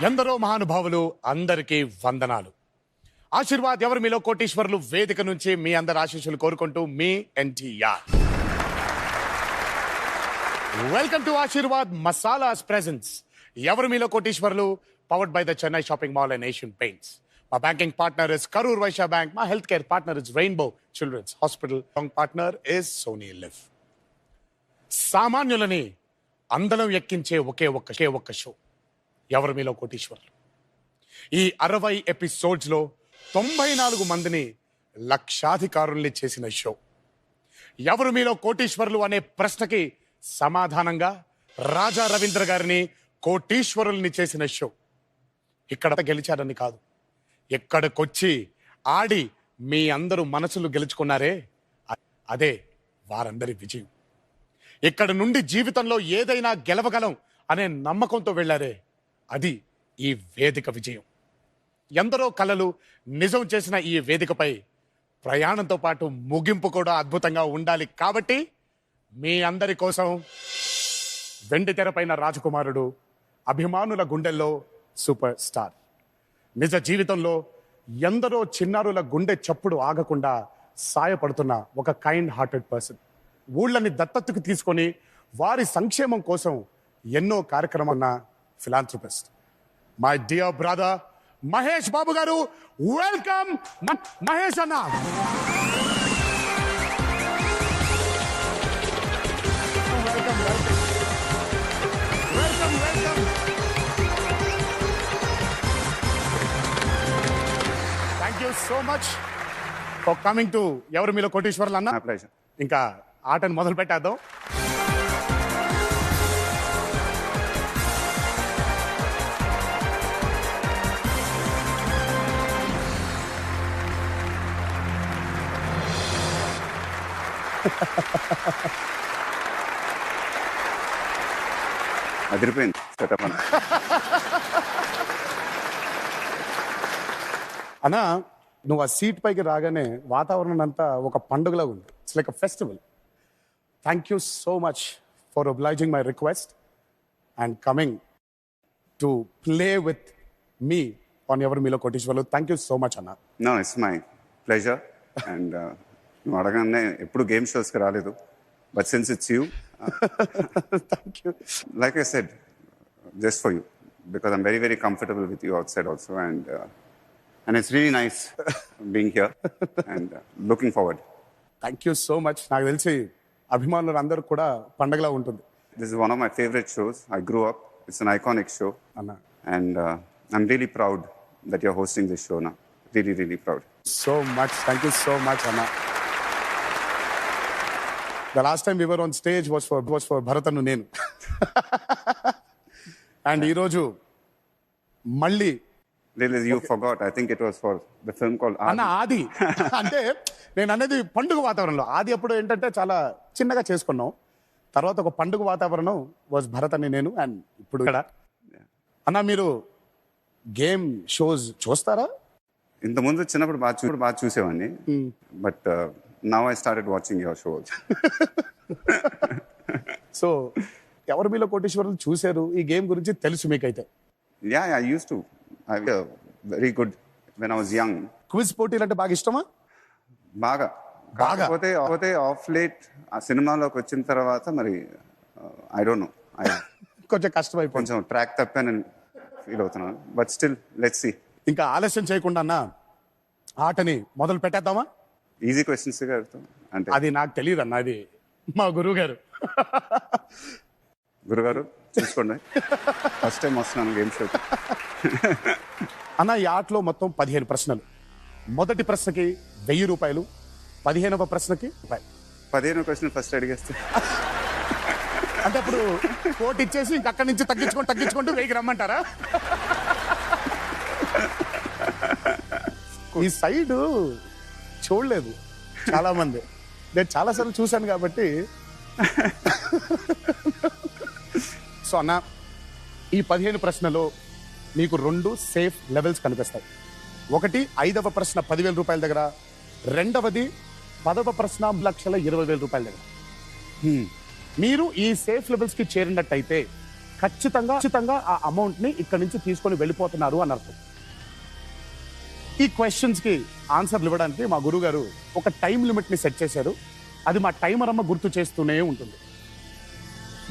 ఎందరో మహానుభావులు అందరికీ వందనాలు. ఆశీర్వాద్ ఎవరు మీలో కోటీశ్వరులు వేదిక నుంచి మీ అందరి ఆశీస్సులు కోరుకుంటూ మీ NTR. Welcome to Aashirvaad masalas presents ఎవరు Meelo Koteeswarulu, powered by the Chennai shopping mall and Asian paints. మా banking partner is Karur Vysya Bank. మా health care partner is Rainbow Children's Hospital. Partner is Sony LIV. సామాన్యులని అందలం ఎక్కించే ఒకే ఒక్క షో ఎవరు మీలో కోటీశ్వరులు. ఈ 60 ఎపిసోడ్స్లో 94 మందిని లక్షాధికారుల్ని చేసిన షో ఎవరు మీలో కోటీశ్వరులు అనే ప్రశ్నకి సమాధానంగా రాజా రవీంద్ర గారిని కోటీశ్వరుల్ని చేసిన షో. ఇక్కడ గెలిచారని కాదు, ఎక్కడికొచ్చి ఆడి మీ అందరూ మనసులు గెలుచుకున్నారే అదే వారందరి విజయం. ఇక్కడ నుండి జీవితంలో ఏదైనా గెలవగలం అనే నమ్మకంతో వెళ్ళారే అది ఈ వేదిక విజయం. ఎందరో కలలు నిజం చేసిన ఈ వేదికపై ప్రయాణంతో పాటు ముగింపు కూడా అద్భుతంగా ఉండాలి. కాబట్టి మీ అందరి కోసం వెండి తెరపైన రాజకుమారుడు, అభిమానుల గుండెల్లో సూపర్ స్టార్. నిజ జీవితంలో ఎందరో చిన్నారుల గుండె చప్పుడు ఆగకుండా సాయపడుతున్న ఒక కైండ్ హార్టెడ్ పర్సన్. ఊళ్ళని దత్తతకు తీసుకొని వారి సంక్షేమం కోసం ఎన్నో కార్యక్రమాల philanthropist, my dear brother Mahesh Babu garu. Welcome Mahesh అన్న. Welcome welcome welcome. Thank you so much for coming to Evaru Meelo కోటీశ్వరులు అన్న. ఇంకా ఆటను మొదలు పెట్టేద్దాం. అదిరిపోయింది సెటప్ అన్న. నువ్వు ఆ సీట్ పైకి రాగానే వాతావరణం అంతా ఒక పండుగలా ఉంది. It's like a festival. Thank you so much for obliging my request and coming to play with me on Evaru Meelo Koteeswarulu. Thank you so much అన్న. No, it's my pleasure. And నువ్వు అడగానే ఎప్పుడు గేమ్ షోస్కి రాలేదు, but since it's you, thank you. like I said, just for you, because I'm very, very comfortable with you outside also, and it's really nice being here and looking forward. Thank you so much. నాకు తెలిసి అభిమానులు అందరూ కూడా పండగలా ఉంటుంది. This is one of my favorite shows. I grew up. It's an iconic show, అన్న. and I'm really proud that you're hosting this show now. Really, really proud. So much. Thank you so much అన్న. The last time we were on stage was for భరతను నేను. And ఈరోజు మళ్ళీ You forgot. I think it was for the film called అన్న ఆది. అంటే నేను అనేది పండుగ వాతావరణంలో. ఆది అప్పుడు ఏంటంటే చాలా చిన్నగా చేసుకున్నాం. తర్వాత ఒక పండుగ వాతావరణం వాజ్ భరత్ అని నేను. అండ్ ఇప్పుడు ఇక్కడ అన్న మీరు గేమ్ షోస్ చూస్తారా? ఇంతకుముందు చిన్నప్పుడు బాగా చూసేవాడిని, but now I started watching your shows. So ఎవరు మీలో కోటీశ్వరులు చూశారు, ఈ గేమ్ గురించి తెలుసు మీకైతే? Yeah, I used to. I was very good when I was young. Quiz పోటీలు అంటే బాగా ఇష్టమా? బాగా. కాకపోతే ఆఫ్ లేట్ ఆ సినిమాలోకి వచ్చిన తర్వాత మరి ఐ డోంట్ నో, కొంచెం కష్టం అయిపోయింది. కొంచెం ట్రాక్ తప్పానని ఫీల్ అవుతున్నాను, బట్ స్టిల్ లెట్స్ సీ. ఇంకా ఆలస్యం చేయకుండా అన్న ఆటని మొదలు పెట్టేద్దామా? ఈజీ క్వశ్చన్స్ అంటే అది నాకు తెలియదు అన్న, అది మా గురువు గారు. గురుగారు చూసుకోండి, ఫస్ట్ టైం వస్తున్నాను గేమ్ షోకి. అన్న ఈ ఆటలో మొత్తం 15 ప్రశ్నలు. మొదటి ప్రశ్నకి 1000 రూపాయలు, 15వ ప్రశ్నకి 15 క్వశ్చన్ ఫస్ట్ అడిగేస్తే అంటే అప్పుడు కోటి ఇచ్చేసి ఇంక అక్కడి నుంచి తగ్గించుకుంటూ 1000కి రమ్మంటారా? ఈ సైడ్ చూడలేదు చాలా మంది, నేను చాలాసార్లు చూశాను కాబట్టి. సో అన్న ఈ 15 ప్రశ్నలో మీకు 2 సేఫ్ లెవెల్స్ కనిపిస్తాయి. ఒకటి 5వ ప్రశ్న 10,000 రూపాయల దగ్గర, రెండవది 10వ ప్రశ్న 1,20,000 రూపాయల దగ్గర. మీరు ఈ సేఫ్ లెవెల్స్ కి చేరినట్టయితే ఖచ్చితంగా ఆ అమౌంట్ ని ఇక్కడి నుంచి తీసుకొని వెళ్ళిపోతున్నారు అని అర్థం. ఈ క్వశ్చన్స్ కి ఆన్సర్లు ఇవ్వడానికి మా గురువు గారు ఒక టైం లిమిట్ ని సెట్ చేశారు. అది మా టైమర్ అమ్మ గుర్తు చేస్తూనే ఉంటుంది.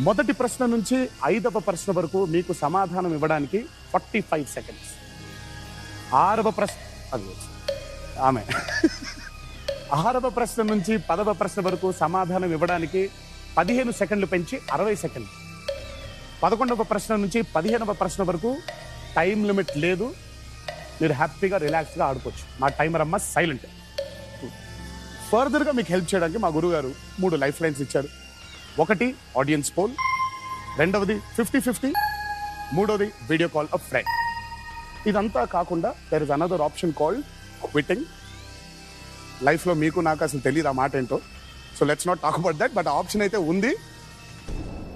మొదటి ప్రశ్న నుంచి 5వ ప్రశ్న వరకు మీకు సమాధానం ఇవ్వడానికి 45 సెకండ్స్. 6వ ప్రశ్న ఆమె 6వ ప్రశ్న నుంచి 10వ ప్రశ్న వరకు సమాధానం ఇవ్వడానికి 15 సెకండ్లు పెంచి 60 సెకండ్లు. 11వ ప్రశ్న నుంచి 15వ ప్రశ్న వరకు టైం లిమిట్ లేదు. మీరు హ్యాపీగా రిలాక్స్గా ఆడుకోవచ్చు. మా టైమర్ అమ్మ సైలెంట్. ఫర్దర్గా మీకు హెల్ప్ చేయడానికి మా గురువు గారు 3 లైఫ్ లైన్స్ ఇచ్చారు. ఒకటి ఆడియన్స్ పోల్, రెండవది 50-50, మూడవది వీడియో కాల్ అ ఫ్రెండ్. ఇదంతా కాకుండా there is another option called quitting. లైఫ్లో మీకు నాకు అసలు తెలియదు ఆ మాట ఏంటో. So let's not talk about that. But ఆ ఆప్షన్ అయితే ఉంది.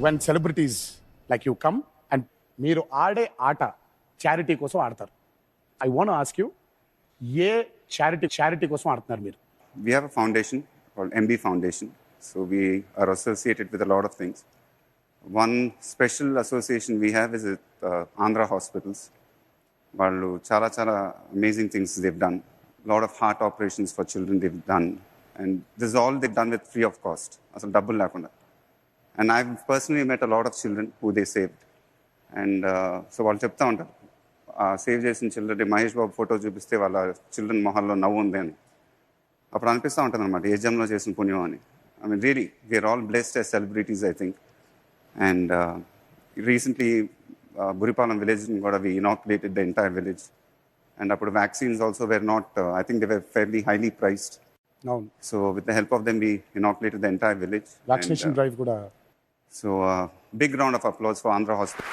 When celebrities like you come and మీరు ఆడే ఆట చారిటీ కోసం ఆడతారు. I want ask you, A charity కోసం ఆడుతున్నారు మీరు? We have a foundation called MB Foundation. So we are associated with a lot of things. One special association we have is with Andhra Hospitals. Vallu chala amazing things they've done. A lot of heart operations for children they've done. And this is all they've done with free of cost. Asal double lakunda. And I've personally met a lot of children who they saved. And so వాళ్ళు చెప్తా ఉంటారు, save చేసిన children Mahesh Babu photo చూపిస్తే వాళ్ళ children మొహాల్లో నవ్వు ఉంది అని. అప్పుడు అనిపిస్తూ ఉంటుంది అనమాట, ఏ జన్మలో చేసిన పుణ్యం అని. I mean, really, we are all blessed as celebrities, I think. And recently, Buripalam village, we inoculated the entire village. And appudu vaccines also were not, I think they were fairly highly priced. No. So with the help of them, we inoculated the entire village. Vaccination drive kuda. So big round of applause for Andhra Hospital.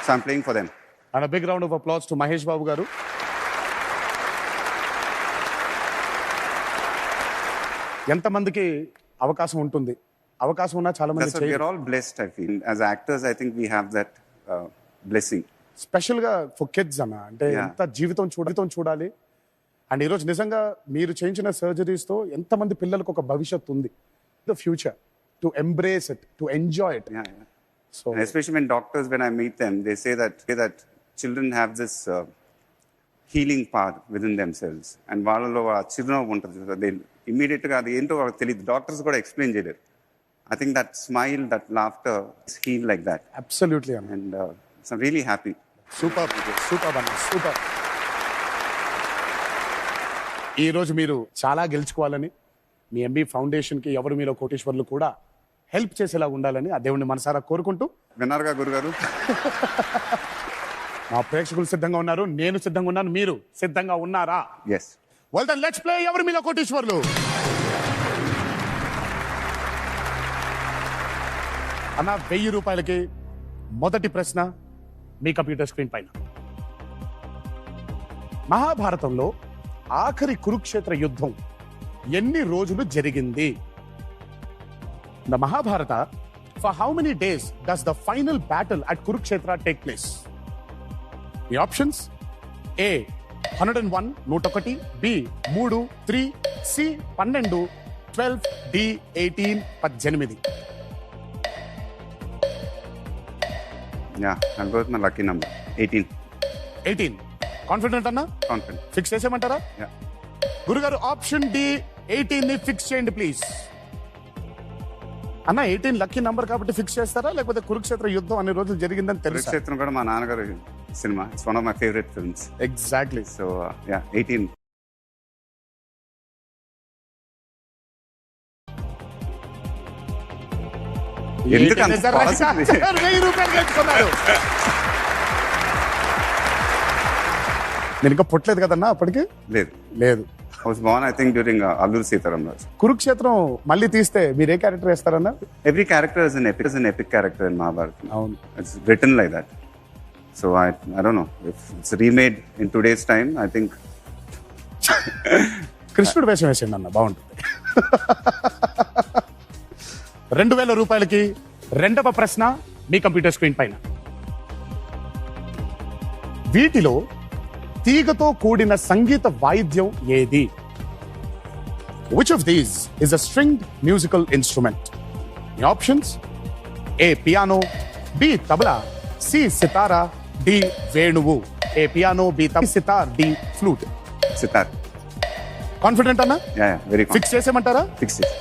So I'm playing for them. And a big round of applause to Mahesh Babu garu. ఎంతమందికి అవకాశం ఉంటుంది? అవకాశం ఉన్నా చాలా మంది we are all blessed, I feel. As actors, I think we have that blessing. Special గా for kids అన్న, అంటే ఎంత జీవితం చూడాలి. అండ్ ఈరోజు నిజంగా మీరు చేయించిన సర్జరీస్ తో ఎంతమంది పిల్లలకు ఒక భవిష్యత్తు ఉంది. The future to embrace it, to enjoy it. So and especially when doctors, when I meet them, they say that children have this healing part within themselves. And వాళ్ళలో ఆ చిరునవ్వు ఉంటుంది. They immediately అది ఏంటో వాళ్ళకి తెలియదు, డాక్టర్స్ కూడా explain చేయలేరు. I think that smile, that laughter is healed like that. Absolutely. And so I'm really happy. Super Anna, super. ఈ రోజు మీరు చాలా గెలుచుకోవాలని, మీ ఎంబీ ఫౌండేషన్ కి ఎవరు మీలో కోటీశ్వర్లు కూడా హెల్ప్ చేసేలా ఉండాలని ఆ దేవుణ్ణి మనసారా కోరుకుంటూ, విన్నారుగా గురుగారు, మా ప్రేక్షకులు సిద్ధంగా ఉన్నారు, నేను సిద్ధంగా ఉన్నాను, మీరు సిద్ధంగా ఉన్నారా? Yes. Well then let's play ఎవరు మీలో కోటీశ్వర్లు. అన్న, 1000 రూపాయలకి మొదటి ప్రశ్న మీ కంప్యూటర్ స్క్రీన్ పైన. మహాభారతంలో ఆఖరి కురుక్షేత్ర యుద్ధం ఎన్ని రోజులు జరిగింది? The Mahabharata, for how many days does the final battle at Kurukshetra take place? The options: A 101 101, B 3 3, C 12 12, D 18 18. Yeah, I'll go with my lucky number 18. 18. Confident అన్నా? Confident. ఫిక్స్ చేసేయమంటారా? Yeah. గురుగారు option D 18 ని fix చేయండి please. అన్న, 18 lucky number కాబట్టి fix చేస్తారా, లేకపోతే కురుక్షేత్ర యుద్ధం అన్ని రోజులు జరిగిందని తెలుసు? కురుక్షేత్రం కూడా మా నాన్నగారు cinema. It's one of my favourite films. Exactly. So yeah, 18. ఎందుకు అంత possibility? 1000 రూపాయలు గెలుచుకున్నారు. నేను ఇంకా పుట్టలేదు కదన్నా అప్పటికి. లేదు. I was born, I think, during Alluri Sitaram Raju. కురుక్షేత్రం మళ్ళీ తీస్తే మీరు ఏ character వేస్తారన్నా? Every character is an epic character in Mahabharata. అవును. It's written like that. So I don't know if it's remade in today's time. I think కృష్ణుడు వేషం వేసేయండి అన్న, బాగుంటుంది. 2000 రూపాయలకి రెండవ ప్రశ్న మీ కంప్యూటర్ స్క్రీన్ పైన. వీటిలో తీగతో కూడిన సంగీత వాయిద్యం ఏది? Which of these is a stringed musical instrument? The options: A. Piano, B. Tabla, C. Sitara, D. Venuvu. A. Piano, B. Tabla, sitar, D. Flute. Sitar. Confident అన్నా? Yeah, very ఫిక్స్ చేసేయమంటారా? Fix it.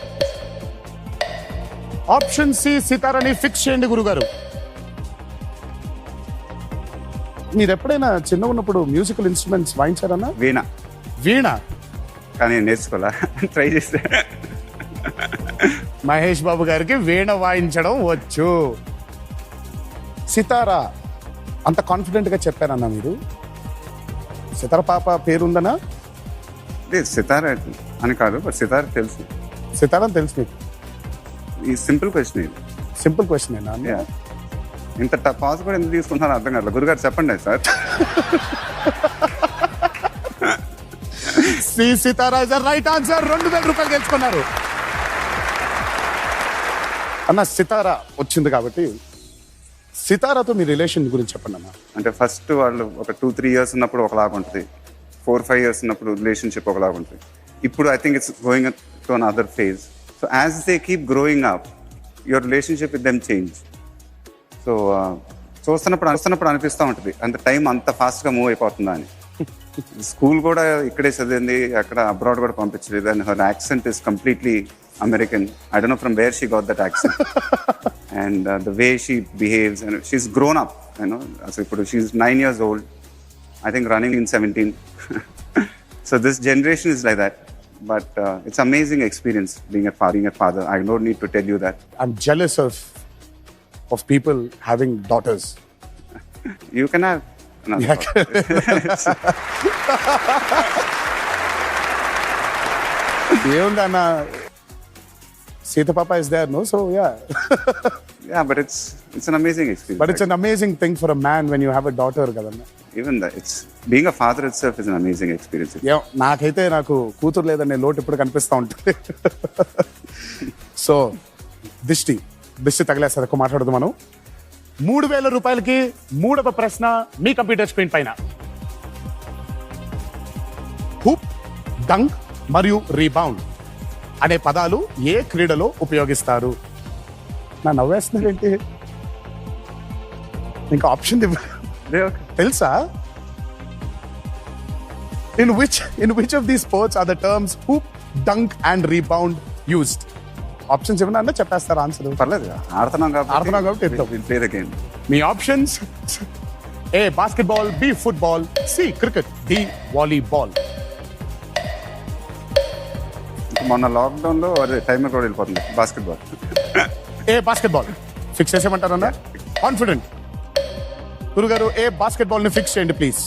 Option C సితారని fix చేయండి గురుగారు. మీరు ఎప్పుడైనా చిన్న ఉన్నప్పుడు musical instruments వాయించారన్నా? వీణ. వీణ. కానీ నేర్చుకోవాలా? ట్రై చేస్తే. మహేష్ బాబు గారికి వీణ వాయించడం వచ్చు. సితారా అంత కాన్ఫిడెంట్ గా చెప్పారన్నా మీరు? సితార పాప పేరుందనా? సితార్ అని కాదు, బట్ సితార్ తెలుసు. సితారా అని తెలుసు మీకు? ఈ సింపుల్ క్వశ్చన్ ఇది. సింపుల్ క్వశ్చన్ ఏనా? Yeah. ఇంత పాస్ కూడా ఎందుకు తీసుకుంటున్నారో అర్థం కాదు. గురుగారు చెప్పండి sir. C Sitara is the right answer. 2000 రూపాయలు గెలుచుకున్నారు. అన్న సితారా వచ్చింది కాబట్టి సితారాతో మీ రిలేషన్ గురించి చెప్పండి అన్న. అంటే ఫస్ట్ వాళ్ళు ఒక 2-3 ఇయర్స్ ఉన్నప్పుడు ఒకలాగా ఉంటుంది, 4-5 ఇయర్స్ ఉన్నప్పుడు రిలేషన్షిప్ ఒకలాగా ఉంటుంది. ఇప్పుడు I think it's going to an other phase. So as they keep growing up, your relationship with them change. So చూస్తున్నప్పుడు అనిపిస్తూ ఉంటుంది అంత టైం అంత ఫాస్ట్గా మూవ్ అయిపోతుందా అని. స్కూల్ కూడా ఇక్కడే చదివింది, అక్కడ అబ్రాడ్ కూడా పంపించలేదు. And her accent is completely American. I don't know from where she got that accent. And the way she behaves, and she's grown up, you know. So she's 9 years old, I think running in 17. So this generation is like that. But it's amazing experience being a father. I don't need to tell you that. I'm jealous of people having daughters. You can have another daughter. ఏముందన్న, Sita Papa is there, no? So yeah. Yeah, but it's an amazing experience. But it's an amazing thing for a man when you have a daughter, kadanna. Even that, it's being a father itself is an amazing experience. నాకైతే నాకు కూతురు లేదనే లోటు ఇప్పుడు కనిపిస్తూ ఉంటుంది. So దిష్టి తగిలేస్తారు. ఎక్కువ మాట్లాడదు మనం. 3000 రూపాయలకి మూడవ ప్రశ్న మీ కంప్యూటర్ స్క్రీన్ పైన. హూప్, డంక్ మరియు రీబౌండ్ అనే పదాలు ఏ క్రీడలో ఉపయోగిస్తారు? నా నవ్వేస్తున్నారేంటి? ఇంకా ఆప్షన్ తెలుసా? In which of these sports are the terms hoop, dunk and rebound used? Options ఏమన్నా అన్నా చెప్పేస్తారు ఆన్సర్. పర్లేదు, ఆడుతున్నాం కాబట్టి ప్లే ద గేమ్. మీ options: A basketball, B football, C cricket, D volleyball. మొన్న లాక్డౌన్ లో అదే టైమర్ కూడా వెళ్ళిపోతుంది. బాస్కెట్బాల్. ఏ బాస్కెట్బాల్ ఫిక్స్ చేసేయమంటారన్నా? కాన్ఫిడెంట్ గురుగారు, ఏ బాస్కెట్బాల్ ని ఫిక్స్ చేయండి please.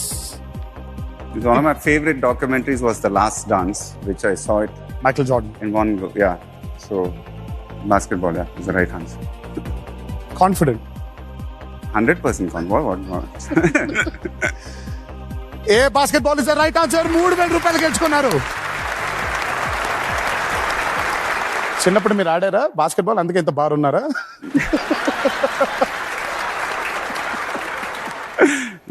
One of my favorite documentaries was The Last Dance, which I saw it Michael Jordan in one go. Yeah, so basketball, yeah, is the right answer. Confident. 100% confident. What? A basketball is the right answer. 3000 రూపాయలు గెలుచుకున్నారు. చిన్నప్పుడు మీరు ఆడారా basketball? అందుకే ఇంత bar ఉన్నారా?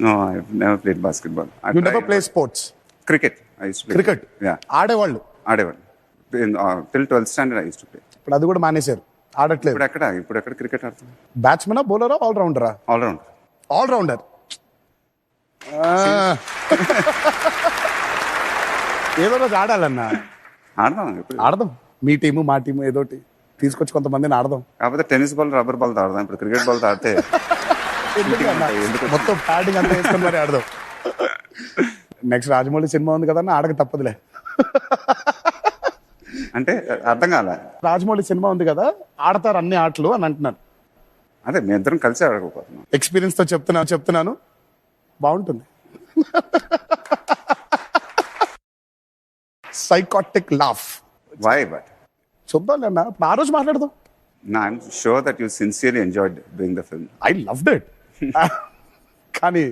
No, I've never played basketball. You never play sports? Cricket. I used to play. Cricket? Yeah. ఆడేవాళ్ళు? ఆడేవాళ్ళు. Till 12th standard I used to play. ఇప్పుడు అది కూడా మానేశారు, ఆడట్లేదు. ఇప్పుడు ఎక్కడ క్రికెట్ ఆడుతున్నారు? బ్యాట్స్మెనా, బౌలరా, ఆల్రౌండరా? ఆల్రౌండర్. ఏదో రోజు ఆడాలన్నా. ఆడదాం. మీ టీము మా టీము ఏదోటి తీసుకొచ్చి కొంతమందిని ఆడదాం. కాకపోతే టెన్నిస్ బాల్, రబ్బర్ బాల్ ఆడదాం. ఇప్పుడు క్రికెట్ బాల్ ఆడితే మొత్తం ప్యాడింగ్ అంతా వేసుకొని మరి ఆడదాం. నెక్స్ట్ రాజమౌళి సినిమా ఉంది కదన్నా, ఆడక తప్పదులే. అంటే అర్థం కాలే. రాజమౌళి సినిమా ఉంది కదా, ఆడతారు అన్ని ఆటలు అని అంటున్నాను. అదే మీ ఇద్దరం కలిసి ఆడకపోతున్నాం. ఎక్స్పీరియన్స్ తో చెప్తున్నాను. బాగుంటుంది. Psychotic laugh. Why but? చూద్దాం అన్న, ఆ రోజు మాట్లాడదాం. No, I'm sure that you sincerely enjoyed doing the film. I loved it. కానీ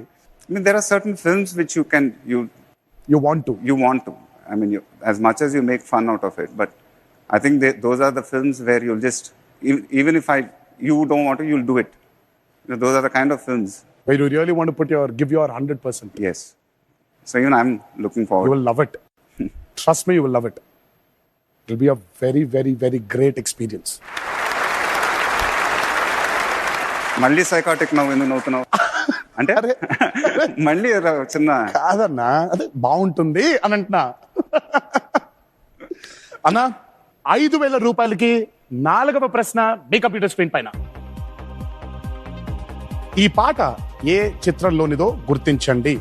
I mean, there are certain films which you want to. I mean, as much as you make fun out of it, but I think those are the films where you'll just, even if you don't want to, you'll do it. You know, those are the kind of films where you really want to give your 100%. Yes. So even I'm looking forward. You will love it. Trust me, you will love it. Will be a very very very great experience. మళ్ళీ psychotic నవ్వు ఎందుకు నవ్వుతున్నావు అంటే అరే. మళ్ళీ చిన్న కాదన్నా, అదే బాగుంటుంది అని అంటున్నా. అన్నా 5,000 రూపాయలకి 4వ ప్రశ్న మీ కంప్యూటర్ స్క్రీన్ పైన. ఈ పాట ఏ చిత్రంలోనిదో గుర్తించండి.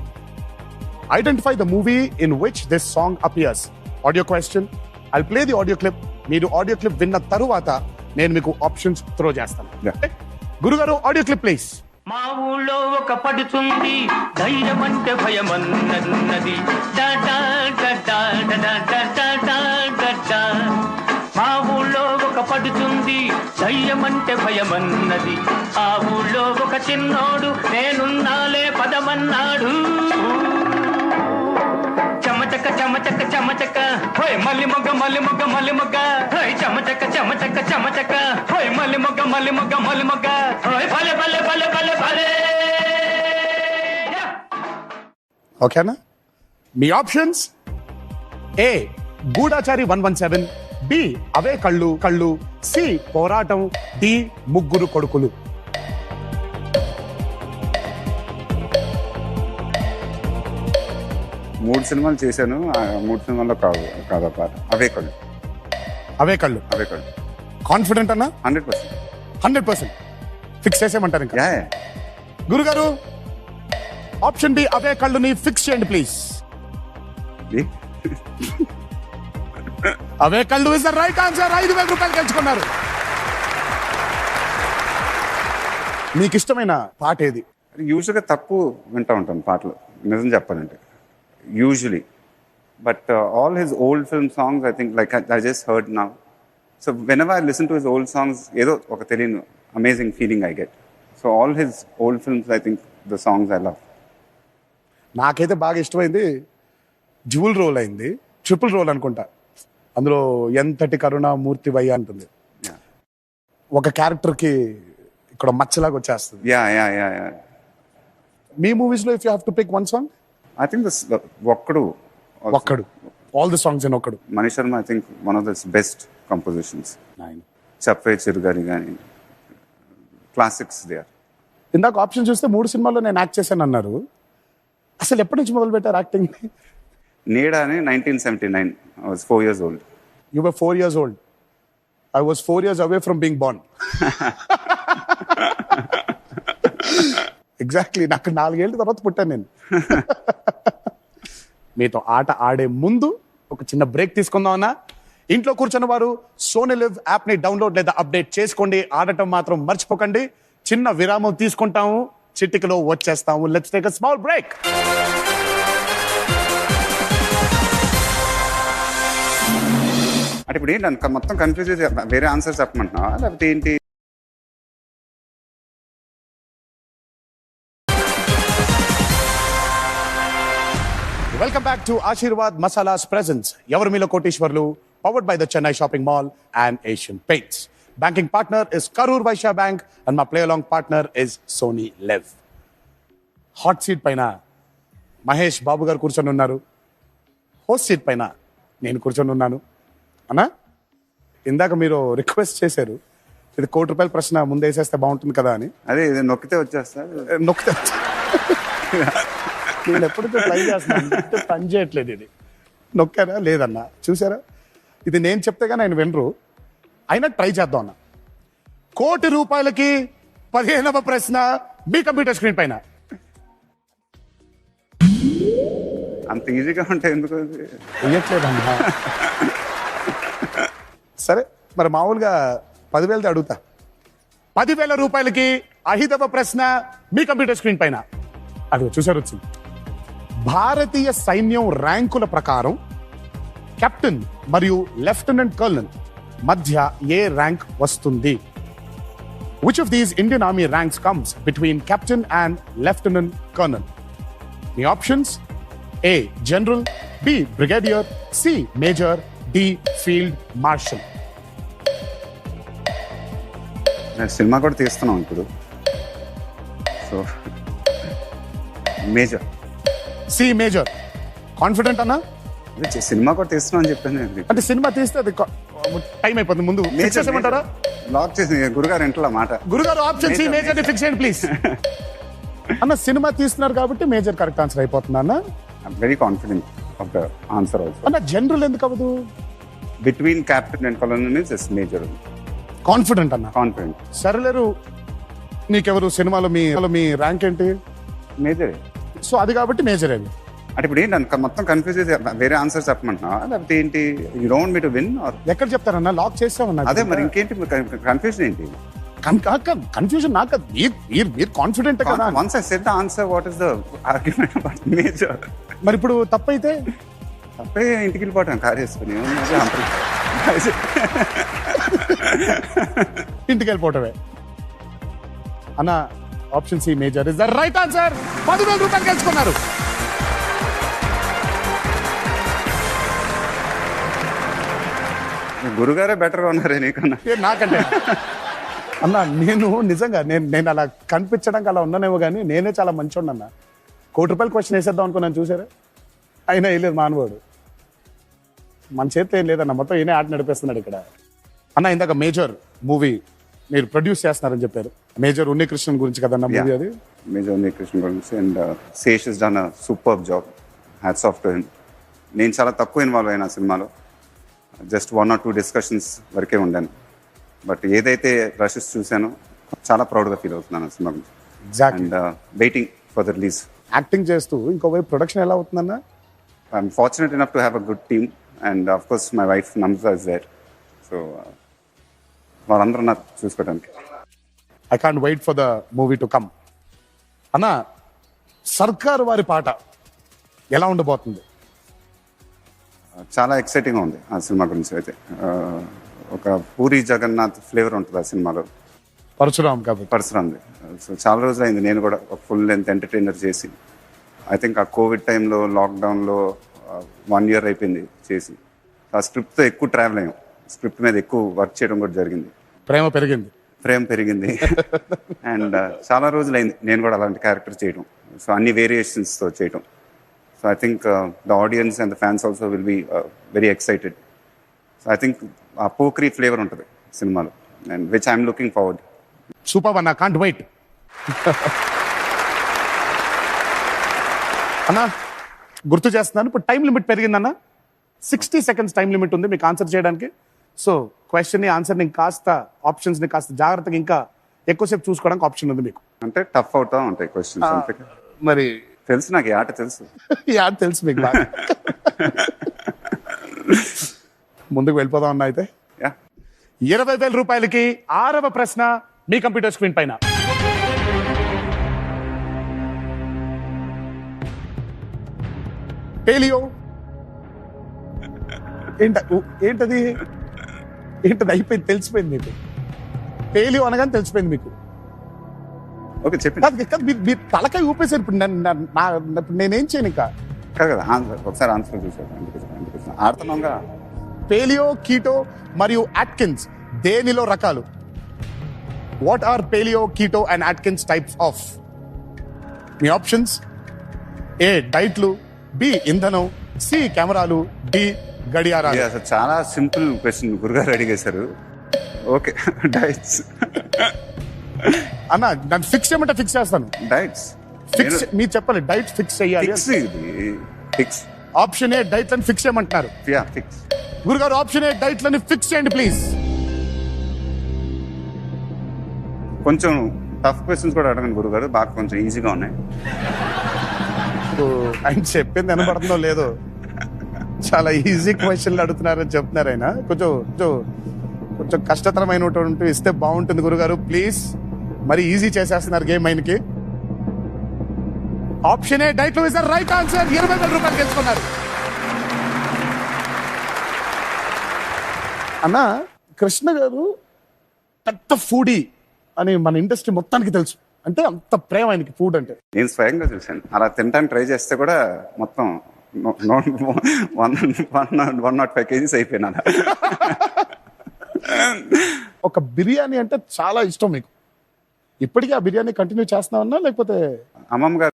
Identify the movie in which this song appears. Audio question. I play the audio clip. మీరు ఆడియో క్లిప్ విన్న తరువాత నేను మీకు ఆప్షన్స్ త్రో చేస్తాను. Yeah. గురుగారు ఆడియో క్లిప్ ప్లీజ్. మా ఊళ్ళో ఒక పడుతుంది ధైర్యం అంటే భయమన్నది మా ఊళ్ళో ఒక పడుతుంది ధైర్యం అంటే భయమన్నది. ఆ ఊళ్ళో ఒక చిన్నోడు నేనున్నాలే పదమన్నాడు. చెమచక్క చెమచక్క చెమచక్క హోయ్ మల్లి మొగ్గ మల్లి మొగ్గ మల్లి మొగ్గ హోయ్ చెమచక్క చెమచక్క చెమచక్క హోయ్ మల్లి మొగ్గ మల్లి మొగ్గ మల్లి మొగ్గ హోయ్ భలే భలే భలే భలే భలే. ఓకేనా? మీ ఆప్షన్స్: ఏ గూఢాచారి 117, బి అవే కళ్ళు కళ్ళు, సి పోరాటం, డి ముగ్గురు కొడుకులు. మూడు సినిమాలు చేశాను, ఆ 3 సినిమాల్లో కాదా పాట అవే కళ్ళు. అవే కళ్ళు. కాన్ఫిడెంట్ అన్నా? 100%. 100% ఫిక్స్ చేసేయమంటారు ఇంకా? యా గురుగారు ఆప్షన్ బి అవే కళ్ళుని ఫిక్స్ చేయండి ప్లీజ్. అవే కళ్ళు ఇస్ ద రైట్ ఆన్సర్. 5,000 రూపాయలు గెలుచుకున్నారు. మీకు ఇష్టమైన పాట ఏది? యూజువల్గా తక్కువ వింటూ ఉంటాను పాటలు, నిజం చెప్పాలంటే usually. But all his old film songs I think like I just heard now. So whenever I listen to his old songs ఏదో ఒక తెలియని amazing feeling I get. So all his old films I think the songs I love. నాకైతే బాగా ఇష్టమైంది dual role అయింది, triple role అనుకుంటా. అందులో ఎంతటి కరుణామూర్తి వయ్య అంటుంది. Yeah. ఒక క్యారెక్టర్కి ఇక్కడ మచ్చలాగా వచ్చేస్తుంది. Yeah. మీ మూవీస్లో if you have to pick one song? I think this ఒక్కడు ఒక్కడు. All the songs in Okkadu. Mani Sharma I think one of this best compositions. చప్పే చిరుగారి కానీ క్లాసిక్స్ దే ఆర్. ఇందాక ఆప్షన్ చూస్తే 3 సినిమాల్లో నేను యాక్ట్ చేశాను అన్నారు. అసలు ఎప్పటి నుంచి మొదలు పెట్టారు యాక్టింగ్? నీడా అని 1979. I was 4 years old. You were 4 years old. I was 4 years away from being born. Exactly. నాకు 4 ఏళ్ళ తర్వాత పుట్టాను నేను. మీతో ఆట ఆడే ముందు ఒక చిన్న బ్రేక్ తీసుకుందాం అన్నా. ఇంట్లో కూర్చున్న వారు సోనీ లివ్ యాప్ ని డౌన్లోడ్ లేదా అప్డేట్ చేసుకోండి. ఆడటం మాత్రం మర్చిపోకండి. చిన్న విరామం తీసుకుంటాము, చిటికలో వచ్చేస్తాము. Let's take a small break. అంటే ఇప్పుడు ఏంటి మొత్తం కన్ఫ్యూజ్ చేసి వేరే ఆన్సర్ చెప్పమంటున్నావా లేకపోతే ఏంటి? Welcome back to Aashirvaad masalas presents ఎవరు మీలో కోటీశ్వర్లు, powered by the Chennai shopping mall and Asian Paints. Banking partner is Karur Vysya bank and మా play along partner is Sony LIV. Hot seat పైన మహేష్ బాబు గారు కూర్చొని ఉన్నారు. హోస్ట్ సీట్ పైన నేను కూర్చొని ఉన్నాను. అన్నా, ఇందాక మీరు రిక్వెస్ట్ చేశారు ఇది ₹1,00,00,000 ప్రశ్న ముందు వేసేస్తే బాగుంటుంది కదా అని. అదే ఇది నొక్కితే వచ్చేస్తా. నొక్కితే నేను ఎప్పటికీ ట్రై చేస్తున్నాను, పని చేయట్లేదు. ఇది నొక్కారా లేదన్నా, చూసారా? ఇది నేను చెప్తే కానీ ఆయన వినరు. అయినా ట్రై చేద్దాం అన్న. ₹1,00,00,000కి 15వ ప్రశ్న మీ కంప్యూటర్ స్క్రీన్ పైన. అంత ఈజీగా ఉంటాయి ఎందుకు? ఇయ్యట్లేదన్నా. సరే మరి మామూలుగా 10,000 అడుగుతా. ₹10,000కి 5వ ప్రశ్న మీ కంప్యూటర్ స్క్రీన్ పైన. అది చూసారు వచ్చింది. భారతీయ సైన్యం ర్యాంకుల ప్రకారం కెప్టెన్ మరియు లెఫ్టినెంట్ కర్నల్ మధ్య ఏ ర్యాంక్ వస్తుంది? Which of these Indian Army ranks comes between captain and lieutenant colonel? The options: A. General, B. Brigadier, C. Major, D. Field Marshal. Cinema కూడా తీస్తున్నాం ఇప్పుడు. So major. C. Major. Confident అన్నా? Cinema కూడా తీస్తున్నాం అని చెప్పాను. అంటే సినిమా తీస్తే అది టైం అయిపోతుంది, ముందు ఫిక్స్ చేసేయమంటారా? లాక్ చేసి గురుగారు ఇంట్లో మాట. గురుగారు ఆప్షన్ సి మేజర్ ని ఫిక్స్ చేయండి ప్లీజ్. అన్న సినిమా తీస్తున్నారు కాబట్టి మేజర్ కరెక్ట్ ఆన్సర్ అయిపోతుంది అన్న. Very confident of the answer also. అన్న జనరల్ ఎందుకు అవ్వదు? Between captain and colonel means major. Confident అన్న. కాన్ఫిడెంట్. సరేలేరు, నీకెవరు సినిమాలో మీ ర్యాంక్ ఏంటి? మేజర్. సో అది కాబట్టి మేజర్ అది. అంటే ఇప్పుడు ఏంటి మొత్తం కన్ఫ్యూజ్ అయితే వేరే ఆన్సర్ చెప్పమంటున్నా, లేకపోతే ఏంటి? You don't me to win are ఎక్కడ చెప్తారన్న? లాక్ చేస్తామన్నా. అదే మరి ఇంకేంటి కన్ఫ్యూజన్ ఏంటి? కన్ఫ్యూజన్ నాకు కాదు, మీరు కాన్ఫిడెంట్ కదా. Once I said the answer, what is the argument about major? మరి ఇప్పుడు తప్పైతే తప్పే ఇంటికి వెళ్ళిపోవటం కార్ చేసుకుని ఇంటికి వెళ్ళిపోవటమే అన్న. Option C major is the right answer. 10,000 రూపాయలు గెలుచుకున్నారు. గురుగారే బెటర్ గా ఉన్నారే నీకన్నా. నాకంటే అన్న నేను నిజంగా నేను అలా కనిపించడానికి అలా ఉన్నానేమో కానీ నేనే చాలా మంచోడు అన్న. ₹1,00,00,000 క్వశ్చన్ వేసేద్దాం అనుకున్నాను, చూసారా? అయినా వేయలేదు మానవుడు. మన చేతిలో ఏం లేదన్న, మొత్తం ఈయనే ఆట నడిపేస్తున్నాడు ఇక్కడ. అన్న ఇందాక మేజర్ మూవీ మీరు ప్రొడ్యూస్ చేస్తున్నారని చెప్పారు. మేజర్ ఉన్నికృష్ణన్ గురించి కదన్న మూవీ అది. మేజర్ ఉన్నికృష్ణన్ గురించి. And Sesh is done a super job. Hats off to him. నేను చాలా తక్కువ ఇన్వాల్వ్ అయినా సినిమాలో, జస్ట్ 1 or 2 డిస్కషన్స్ వరకే ఉండాను. బట్ ఏదైతే రషెస్ చూశానో చాలా ప్రౌడ్గా ఫీల్ అవుతున్నాను ఆ సినిమా గురించి. And waiting for the release. Acting చేస్తూ ఇంకోవైపు ప్రొడక్షన్ ఎలా అవుతుందన్న? I'm fortunate enough to have a good team and of course my wife Namrata is there. So వాళ్ళందరూ నాకు చూసుకోవడానికి. I can't wait for the movie to come. అన్న సర్కార్ వారి పాట ఎలా ఉండబోతుంది? చాలా ఎక్సైటింగ్గా ఉంది ఆ సినిమా గురించి అయితే. ఒక పూరి జగన్నాథ్ ఫ్లేవర్ ఉంటుంది ఆ సినిమాలో. పరశురామ్ కాబట్టి. పరశురామ్ది. సో చాలా రోజులైంది నేను కూడా ఒక ఫుల్ లెంత్ ఎంటర్టైనర్ చేసి. ఐ థింక్ ఆ కోవిడ్ టైంలో లాక్డౌన్లో 1 year అయిపోయింది చేసి. ఆ స్క్రిప్ట్తో ఎక్కువ ట్రావెల్ అయ్యాం. స్క్రిప్ట్ మీద ఎక్కువ వర్క్ చేయడం కూడా జరిగింది. ప్రేమ పెరిగింది అండ్ చాలా రోజులైంది నేను కూడా అలాంటి క్యారెక్టర్ చేయడం. సో అన్ని వేరియేషన్స్తో చేయడం. So I think the audience and the fans also will be very excited. So I think ఆ పోక్రీ ఫ్లేవర్ ఉంటుంది సినిమాలో, and which I'm looking forward. Super అన్న, కాంట్ వెయిట్. అన్నా గుర్తు చేస్తున్నాను, ఇప్పుడు టైం లిమిట్ పెరిగిందన్న. 60 seconds టైం లిమిట్ ఉంది మీకు ఆన్సర్ చేయడానికి. సో క్వశ్చన్ ని ఆన్సర్ ని కాస్త ఆప్షన్స్ ని కాస్త జాగ్రత్తగా ఇంకా ఎక్కువసేపు చూసుకోవడానికి ఆప్షన్ ఉంది మీకు. అంటే టఫ్ అవుతా ఉంటాయి క్వశ్చన్స్ అంతే. మరి తెలుసు నాకు ఈ ఆట తెలుసు. ఈ ఆట తెలుసు మీకు బాగా. ముందుకు వెళ్ళిపోదాం అన్న. అయితే 20,000 రూపాయలకి 6వ ప్రశ్న మీ కంప్యూటర్ స్క్రీన్ పైన. పేలియో ఏంటది అయిపోయింది, తెలిసిపోయింది మీకు. పేలియో అనగానే తెలిసిపోయింది మీకు. ఓకే చెప్పండి. మీరు తలకాయ ఊపేశారు. ఇప్పుడు నేనేం చేయను ఇంకా. కదా ఒకసారి ఆన్సర్ చూసారు ఆడుతున్నాంగా. పేలియో, కీటో మరియు అట్కిన్స్ దేనిలో రకాలు? What are paleo, keto and Atkins types of? మీ ఆప్షన్స్: ఏ డైట్లు, బి ఇంధనం, సి కెమెరాలు, డి గడియారాలు. అసలు చాలా సింపుల్ క్వశ్చన్ గురుగారు అడిగేశారు. ఓకే డైట్స్ అన్న. నన్ను ఫిక్స్ చేయమంటే ఫిక్స్ చేస్తాను. డైట్స్ ఫిక్స్ మీరు చెప్పాలి. డైట్ ఫిక్స్ చేయాలి. ఫిక్స్. ఆప్షన్ ఏ డైట్లను ఫిక్స్ చేయమంటున్నారు. ఫిక్స్. గురుగారు ఆప్షన్ ఏ డైట్లని ఫిక్స్ చేయండి ప్లీజ్. కొంచెం టఫ్ క్వశ్చన్స్ కూడా అడగండి గురుగారు, బాగా కొంచెం ఈజీగా ఉన్నాయి. ఆయన చెప్పింది వినపడుతుందో లేదో, చాలా ఈజీ క్వశ్చన్లు అడుగుతున్నారని చెప్తున్నారు ఆయన. కొంచెం కష్టతరమైనటువంటి ఇస్తే బాగుంటుంది గురుగారు ప్లీజ్. మరి ఈజీ చేసేస్తున్నారు గేమ్ ఆయనకి. Option A diet is the right answer. 20,000 రూపాయలు గెలుచుకున్నారు. అన్న కృష్ణ గారు పెద్ద ఫుడీ అని మన ఇండస్ట్రీ మొత్తానికి తెలుసు. అంటే అంత ప్రేమ ఆయనకి ఫుడ్ అంటే. నేను స్వయంగా చూశాను. అలా తినడానికి ట్రై చేస్తే కూడా మొత్తం 105 kgs అయిపోయినా. ఒక బిర్యానీ అంటే చాలా ఇష్టం మీకు. ఇప్పటికీ ఆ బిర్యానీ కంటిన్యూ చేస్తున్నావన్నా లేకపోతే? అమ్మమ్మ గారు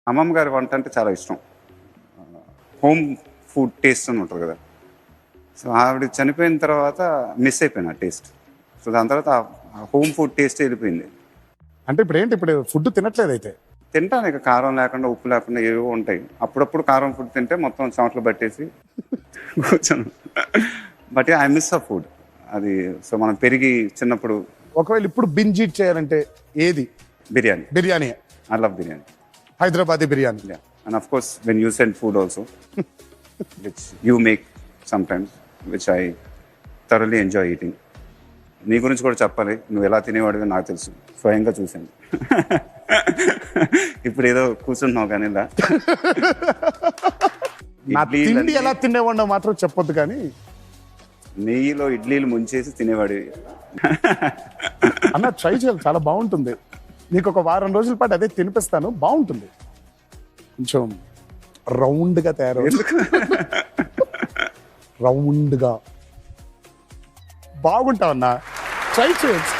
అమ్మమ్మ గారి వంట అంటే చాలా ఇష్టం. హోమ్ ఫుడ్ టేస్ట్ అని ఉంటుంది కదా. సో ఆవిడ చనిపోయిన తర్వాత మిస్ అయిపోయింది ఆ టేస్ట్. సో దాని తర్వాత ఆ హోమ్ ఫుడ్ టేస్ట్ వెళ్ళిపోయింది. అంటే ఇప్పుడు ఏంటి, ఇప్పుడు ఫుడ్ తినట్లేదు అయితే? తింటాను, ఇక కారం లేకుండా ఉప్పు లేకుండా ఏవో ఉంటాయి. అప్పుడప్పుడు కారం ఫుడ్ తింటే మొత్తం చెమటలు పట్టేసి కూర్చోను. బట్ ఐ మిస్ ఆ ఫుడ్ అది. సో మనం పెరిగి చిన్నప్పుడు ఒకవేళ ఇప్పుడు బింజ్ ఈట్ చేయాలంటే ఏది? Biryani. Biryani. I love biryani. Hyderabadi biryani. Yeah. And of course, when you send food also, which you make sometimes, which I thoroughly enjoy eating. నీ గురించి కూడా చెప్పాలి. నువ్వు ఎలా తినేవాడివి నాకు తెలుసు, స్వయంగా చూశాను. ఇప్పుడు ఏదో కూర్చుంటున్నావు కానీ ఇలా. నా తిండి ఎలా తినేవాడినో మాత్రం చెప్పొద్దు కానీ. నెయ్యిలో ఇడ్లీలు ముంచేసి తినేవాడివి. అన్న ట్రై చేయాలి, చాలా బాగుంటుంది. నీకు ఒక వారం రోజుల పాటు అదే తినిపిస్తాను, బాగుంటుంది. కొంచెం రౌండ్గా తయారవుతుంది. రౌండ్గా బాగుంటావు అన్న, ట్రై చేయొచ్చు.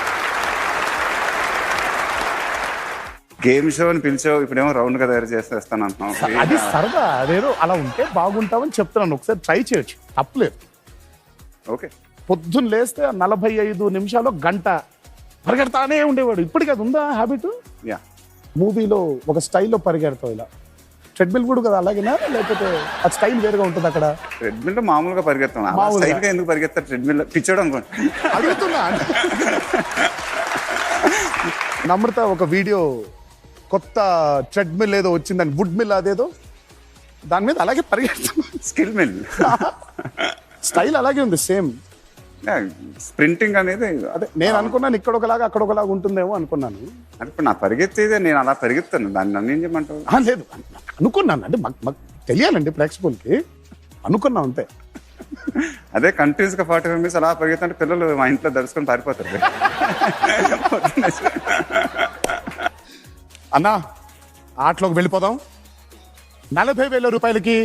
గేమ్ షో అని పిలిచావు, ఇప్పుడేమో రౌండ్గా తయారు చేసేస్తాను అంటున్నావు. అది సరదా, అదేదో అలా ఉంటే బాగుంటావని చెప్తున్నాను. ఒకసారి ట్రై చేయొచ్చు, తప్పలేదు. ఓకే. పొద్దున్న లేస్తే 45 నిమిషాలు గంట పరిగెడతానే ఉండేవాడు. ఇప్పటికి అది ఉందా హ్యాబిట్? యా. మూవీలో ఒక స్టైల్లో పరిగెడతావు ఇలా. ట్రెడ్మిల్ కూడా కదా అలాగేనా, లేకపోతే ఆ స్టైల్ వేరుగా ఉంటుంది అక్కడ? ట్రెడ్మిల్ మామూలుగా పరిగెత్తాను. మామూలుగా. స్టైల్గా ఎందుకు పరిగెత్తారు ట్రెడ్మిల్? పిచ్చాడు అనుకోండి. అడుగుతున్నా. నమ్రత ఒక వీడియో కొత్త ట్రెడ్మిల్ ఏదో వచ్చిందని, వుడ్ మిల్ అదేదో, దాని మీద అలాగే పరిగెడుతున్నా. Skill mill. స్టైల్ అలాగే ఉంది, సేమ్. స్ప్రింటింగ్ అనేది అదే నేను అనుకున్నాను, ఇక్కడ ఒకలాగా అక్కడ ఒకలాగా ఉంటుందేమో అనుకున్నాను. అంటే ఇప్పుడు నా పరిగెత్తేదే, నేను అలా పరిగెత్తాను. దాన్ని నన్ను ఏం చేయమంటావు? లేదు అనుకున్నాను, అంటే మాకు తెలియాలండి ప్రేక్షకులకి, అనుకున్నాం అంతే. అదే కంటిన్యూస్ గా 45 minutes అలా పరిగెత్తంటే పిల్లలు మా ఇంట్లో దర్శకుని పారిపోతారు. అన్నా ఆటలోకి వెళ్ళిపోదాం. 40,000 రూపాయలకి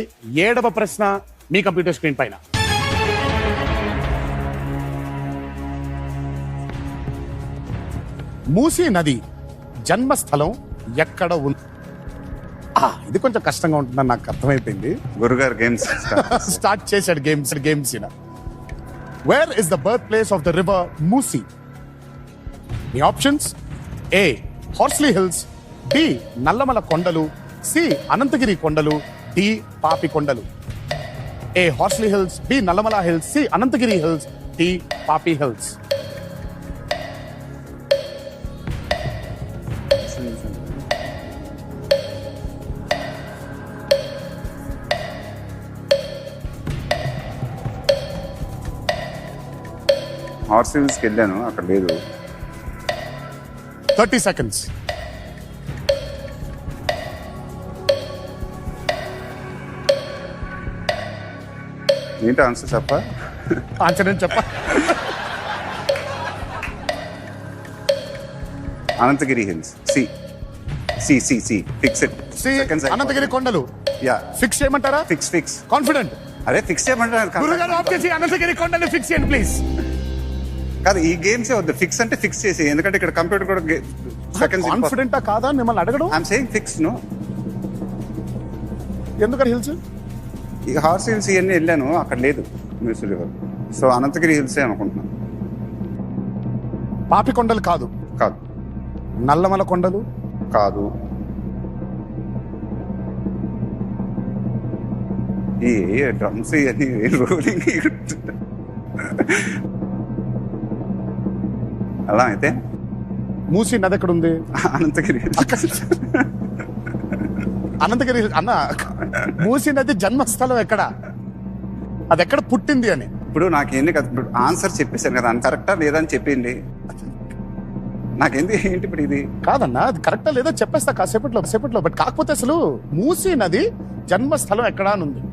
7వ ప్రశ్న మీ కంప్యూటర్ స్క్రీన్ పైన. మూసీ నది జన్మస్థలం ఎక్కడ ఉంది? ఇది కొంచెం కష్టంగా ఉంటుందని నాకు అర్థమైపోయింది. గురుగారు గేమ్స్ స్టార్ట్ చేశాడు games. Where is the birth place of the river Musi? మీ options: A Horsley hills, B Nallamala కొండలు, సి అనంతగిరి కొండలు, డి పాపి కొండలు. A Horsley hills, B Nallamala hills, C Anantagiri hills, D Papi hills. Horse హిల్స్కి వెళ్ళాను, అక్కడ లేదు. 30 seconds. ఏంటి ఆన్సర్ చెప్ప? ఆన్సర్ నేను చెప్ప. Ananthagiri hills. C C C C fix it. Ananthagiri కొండలు యా. ఫిక్స్ చేయమంటారా? ఫిక్స్. కాన్ఫిడెంట్? అదే ఫిక్స్ చేయమంటారు. గురుగారు ఆప్ చేసి అనంతగిరి కొండలు ఫిక్స్ చేయండి ప్లీజ్. కాదు, ఈ గేమ్స్ వద్దు. ఫిక్స్ అంటే ఫిక్స్ చేసి, ఎందుకంటే ఇక్కడ కంప్యూటర్ కూడా సెకండ్స్. కాన్ఫిడెంటా కాదా మిమ్మల్ని అడగడం? I'm saying fix. నో. ఎందుకని హిల్స్? ఈ హార్స్ హిల్స్ ఇవన్నీ వెళ్ళాను, అక్కడ లేదు మ్యూస్ రివర్. సో అనంతగిరి హిల్సే అనుకుంటున్నాను. పాపి కొండలు కాదు. కాదు. నల్లమల కొండలు కాదు. ఈ డ్రమ్స్ ఇవన్నీ రోలింగ్. అలా అయితే మూసీ నది ఎక్కడ ఉంది? అనంతగిరి. అనంతగిరి అన్న, మూసీ నది జన్మస్థలం ఎక్కడ, అది ఎక్కడ పుట్టింది అని. ఇప్పుడు నాకేంది కదా, ఇప్పుడు ఆన్సర్ చెప్పేశాను కదా, అని కరెక్టా లేదా అని చెప్పింది. నాకేంది ఏంటి ఇప్పుడు ఇది? కాదన్నా, అది కరెక్టా లేదో చెప్పేస్తా కాసేపట్లో. బట్ కాకపోతే అసలు మూసీ నది జన్మస్థలం ఎక్కడా అని ఉంది.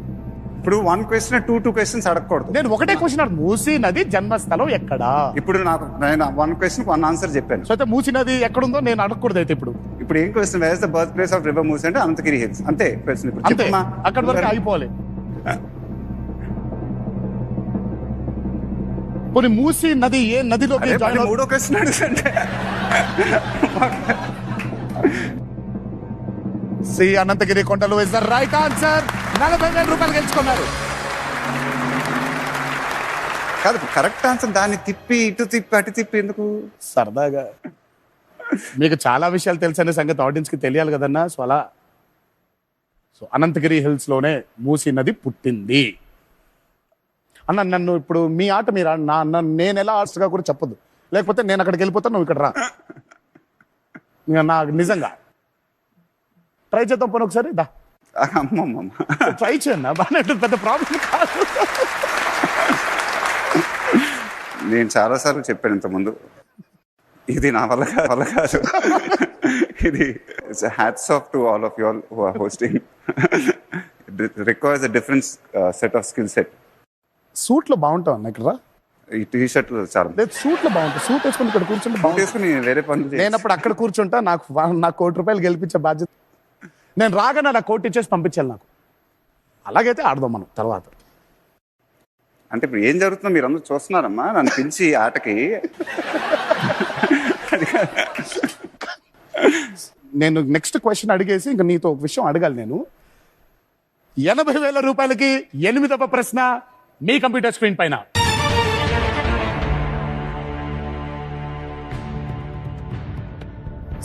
ఇప్పుడు 1 question 2 questions అడగకూడదు. నేను ఒకటే క్వశ్చన్ అడుగు, మూసీ నది జన్మస్థలం ఎక్కడా? ఇప్పుడు నేను 1 question 1 answer చెప్పాను. సో అయితే మూసీ నది ఎక్కడుందో నేను అడగకూడదు అయితే ఇప్పుడు. ఇప్పుడు ఏం question? Wear is the birth place of river Musi అంటే అనంతగిరి హిల్స్. అంతే క్వశ్చన్. ఇప్పుడు అంతే, చెప్పమ్మా. అక్కడ వరకు ఆగిపోవాలి. కొన్ని మూసీ నది ఏ నదిలోకి అరే, జాయిన్ మళ్ళీ 3వ question అడుగుతుంటే సి అనంతగిరి కొండలు ఇస్ ద రైట్ ఆన్సర్. 40,000 రూపాయలు గెలుచుకున్నారు. కాదు, కరెక్ట్ ఆన్సర్. దాన్ని తిప్పి ఇటు తిప్పి అటు తిప్పి ఎందుకు? సరదాగా మీకు చాలా విషయాలు తెలుసనే సంగతి ఆడియన్స్ కి తెలియాలి కదన్నా. సో అలా అనంతగిరి హిల్స్ లోనే మూసీ నది పుట్టింది అన్న. నన్ను ఇప్పుడు మీ ఆట మీరు నేను ఎలా ఆర్ట్స్గా కూడా చెప్పొద్దు, లేకపోతే నేను అక్కడికి వెళ్ళిపోతాను, నువ్వు ఇక్కడ రా. నాకు నిజంగా ట్రై చేద్దాం పోనీ ఒకసారి. దా అమ్మమ్మ, ట్రై చేయన్నా, బాగానే ఉంటుంది, పెద్ద ప్రాబ్లం కాదు. నేను చాలాసార్లు చెప్పాను ఇంతకుముందు, ఇది నా వల్ల కాదు. ఇది hats off to all of you all who are hosting. It requires a different set of skill set. Suit లో బాగుంటావు అన్న ఇక్కడ. ఈ టీ షర్ట్ చాలా లేదు, సూట్ లో బాగుంటుంది. సూట్ వేసుకుని ఇక్కడ కూర్చుంటే బాగుంటుంది. వేసుకుని వేరే పనులు నేను అప్పుడు అక్కడ కూర్చుంటా, నాకు ₹1,00,00,000 గెలిపించే బాధ్యత. నేను రాగానే నా కోట్ ఇచ్చేసి పంపించాలి నాకు. అలాగైతే ఆడదాం మనం తర్వాత. అంటే ఇప్పుడు ఏం జరుగుతుందో మీరు అందరూ చూస్తున్నారమ్మా, నన్ను పిలిచి ఆటకి. నేను నెక్స్ట్ క్వశ్చన్ అడిగేసి ఇంకా నీతో ఒక విషయం అడగాలి. నేను 80,000 రూపాయలకి 8వ ప్రశ్న మీ కంప్యూటర్ స్క్రీన్ పైన.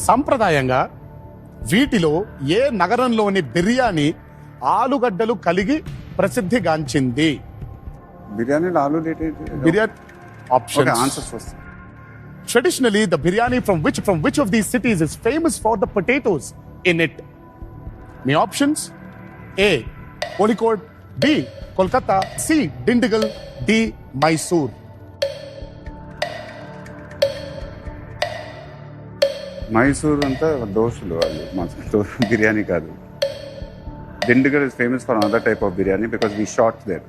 సంప్రదాయంగా వీటిలో ఏ నగరంలోని బిర్యానీ ఆలుగడ్డలు కలిగి ప్రసిద్ధిగాంచింది? బిర్యానీలో ఆలు బిర్యానీ ఆప్షన్. ఆన్సర్స్ వస్తాయి. Traditionally, the biryani from which of these cities is famous for the potatoes in it? My options: A. Kozhikode, B. Kolkata, C. Dindigul, D. Mysore. Mysore అంతా దోశలు, వాళ్ళు బిర్యానీ కాదు. Dindigul is famous for another type of biryani because we shot there.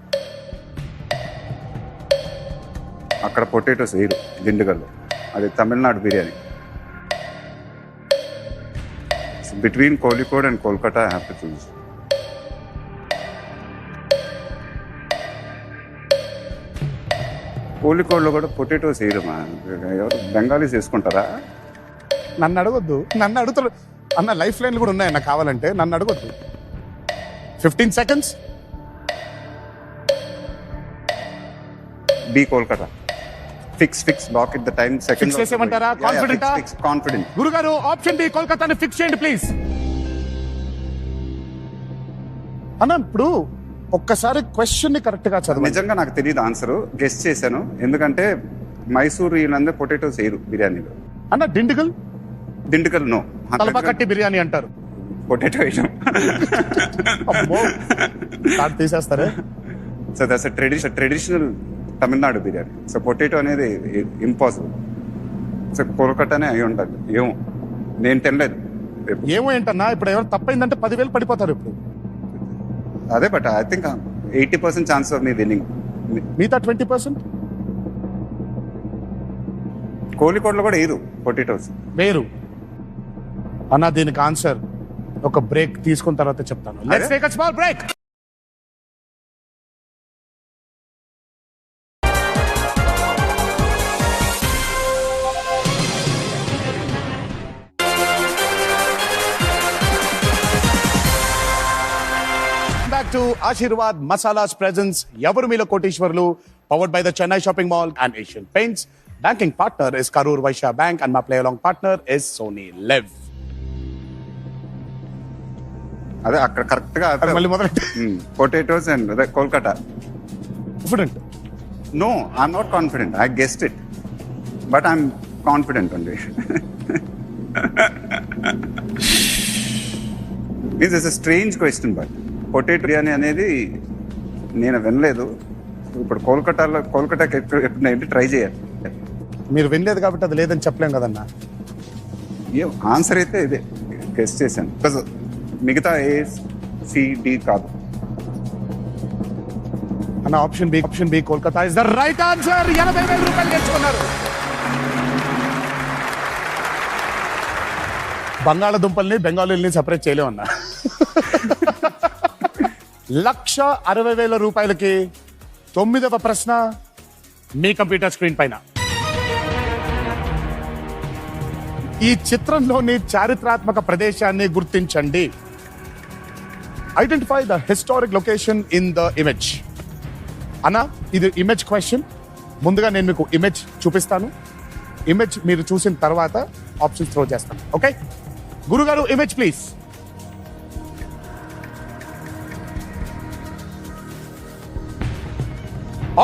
అక్కడ potatoes వేయరు దిండిగల్లో, అది Tamil Nadu biryani. Between Kozhikode and Kolkata I have to choose. కోలికోడ్లో కూడా పొటాటోస్ వేయరు. ఎవరు బెంగాలీస్ వేసుకుంటారా? నన్ను అడగొద్దు, నన్ను అడుగుతారు అన్న. లైఫ్ లైన్లు కూడా ఉన్నాయి నాకు కావాలంటే, నన్ను అడగొద్దు. 15 seconds. B Kolkata. Fix lock it the time. Second Fix చేసేయమంటారా? Confident ఆ? కాన్ఫిడెంట్. గురుగారు ఆప్షన్ బి కోల్కతాని ఫిక్స్ చేయండి ప్లీజ్. అన్న ఇప్పుడు ఒక్కసారి క్వశ్చన్ ని కరెక్ట్ గా చదవండి. నిజంగా నాకు తెలియదు ఆన్సర్, గెస్ట్ చేశాను. ఎందుకంటే మైసూర్ వీళ్ళందరూ పొటాటోస్ వేయరు బిర్యానీలో. అన్న డిండిగల్ దిండుకల్ నో, తలపకట్టి బిర్యానీ అంటారు. పొటాటో వేయడం. అమ్మో, కార్డ్ తీసేస్తారే. So that's traditional Tamil Nadu biryani. So potato అనేది ఇంపాసిబుల్. సో కోల్కతానే అయి ఉండాలి. ఏమో, నేను తినలేదు. ఏమో ఏంటన్నా, ఇప్పుడు ఎవరు తప్పైందంటే 10,000 పడిపోతారు ఇప్పుడు. అదే, but I think 80% chance of me winnowing. మిగతా 20% కోలికోడ్లో కూడా వేయరు పొటాటోస్. వేరు అన్న. దీనికి ఆన్సర్ ఒక బ్రేక్ తీసుకున్న తర్వాత చెప్తాను. Let's take a small break. Back to Aashirvaad masalas presents ఎవరు మీలో కోటీశ్వర్లు, powered by the Chennai shopping mall and Asian Paints. Banking partner is Karur Vaishya Bank and my play along partner is Sony Liv. అదే అక్కడ correct గా మళ్ళీ మొదలెట్టి potatoes and అదే Kolkata. Confident? No, I'm not confident. I guessed it, but I'm confident అండి. Means it's strange question, but potato biryani అనేది నేను వినలేదు. ఇప్పుడు కోల్కతాకి ఎప్పుడు ట్రై చేయాలి. మీరు వినలేదు కాబట్టి అది లేదని చెప్పలేం కదన్నా. ఆన్సర్ అయితే ఇదే గెస్ట్ చేశాను. బికాజ్ మిగతా ఏ సి డి కాదు అన్న. Option B Kolkata is the right answer. 80,000 రూపాయలు గెలుచుకున్నారు. బంగాళదుంపల్ని బెంగాలీని సెపరేట్ చేయలేమన్నా. 1,60,000 రూపాయలకి 9వ ప్రశ్న మీ కంప్యూటర్ స్క్రీన్ పైన. ఈ చిత్రంలోని చారిత్రాత్మక ప్రదేశాన్ని గుర్తించండి. Identify the historic location in the image. అన్న ఇది ఇమేజ్ క్వశ్చన్. ముందుగా నేను మీకు ఇమేజ్ చూపిస్తాను. ఇమేజ్ మీరు చూసిన తర్వాత ఆప్షన్స్ త్రో చేస్తాను. ఓకే గురుగారు, image please.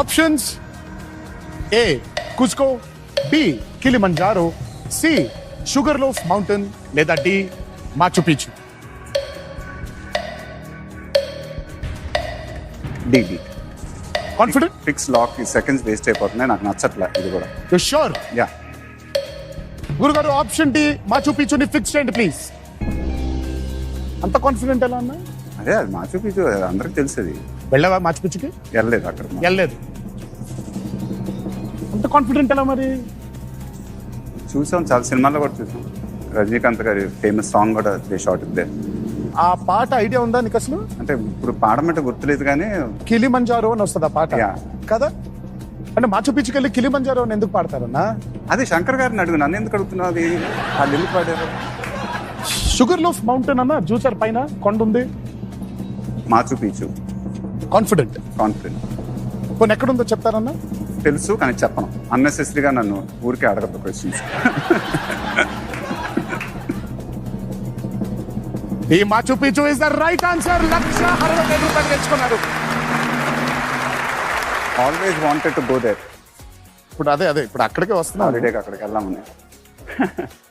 Options: A Cusco, B Kilimanjaro, C Sugar Loaf Mountain, లేదా D Machu Picchu. D. Confident? Fix lock ఈ సెకండ్స్ వేస్ట్ అయిపోతున్నాయి, నాకు నచ్చట్లే ఇది కూడా. You sure? యా. గురుగారు ఆప్షన్ డి మాచు పిచ్చుని ఫిక్స్ చేయండి ప్లీజ్. అంత కాన్ఫిడెంట్ ఎలా అన్నా? అదే అది మాచు పిచ్చు అందరికి తెలిసేది. వెళ్ళవా మాచు పిచ్చుకి? వెళ్ళలేదు అక్కడ. వెళ్ళలేదు. అంత కాన్ఫిడెంట్ ఎలా మరి? చూసాం, చాలా సినిమాల్లో కూడా చూసాం. రజనీకాంత్ గారి ఫేమస్ సాంగ్ కూడా దే షాట్ ఇద్దే. ఆ పాట ఐడియా ఉందా నీకు అసలు? అంటే ఇప్పుడు పాడమంటే గుర్తులేదు కానీ కిలిమంజారో అని వస్తుంది ఆ పాట Yeah. కదా? అంటే మాచు పిచ్చుకి వెళ్ళి కిలిమంజారో అని ఎందుకు పాడతారన్నా? అదే శంకర్ గారిని అడుగు, నన్ను ఎందుకు అడుగుతున్నావు? అది వాళ్ళు ఎందుకు పాడారు? షుగర్ లోఫ్ మౌంటైన్ అన్న చూసారు, పైన కొండ ఉంది. Machu Picchu. కాన్ఫిడెంట్? కాన్ఫిడెంట్. కొన్ని ఎక్కడుందో చెప్తారన్నా? తెలుసు కానీ చెప్పను. అన్నెసెసరీగా నన్ను ఊరికే అడగద్దు క్వశ్చన్స్. ఈ Machu Picchu is the right answer. 1,60,000 రూపాయలు తెచ్చుకున్నారు. Always wanted to go there. ఇప్పుడు అదే ఇప్పుడు అక్కడికే వస్తున్నాను. హాలిడేకి అక్కడికి వెళ్దామని.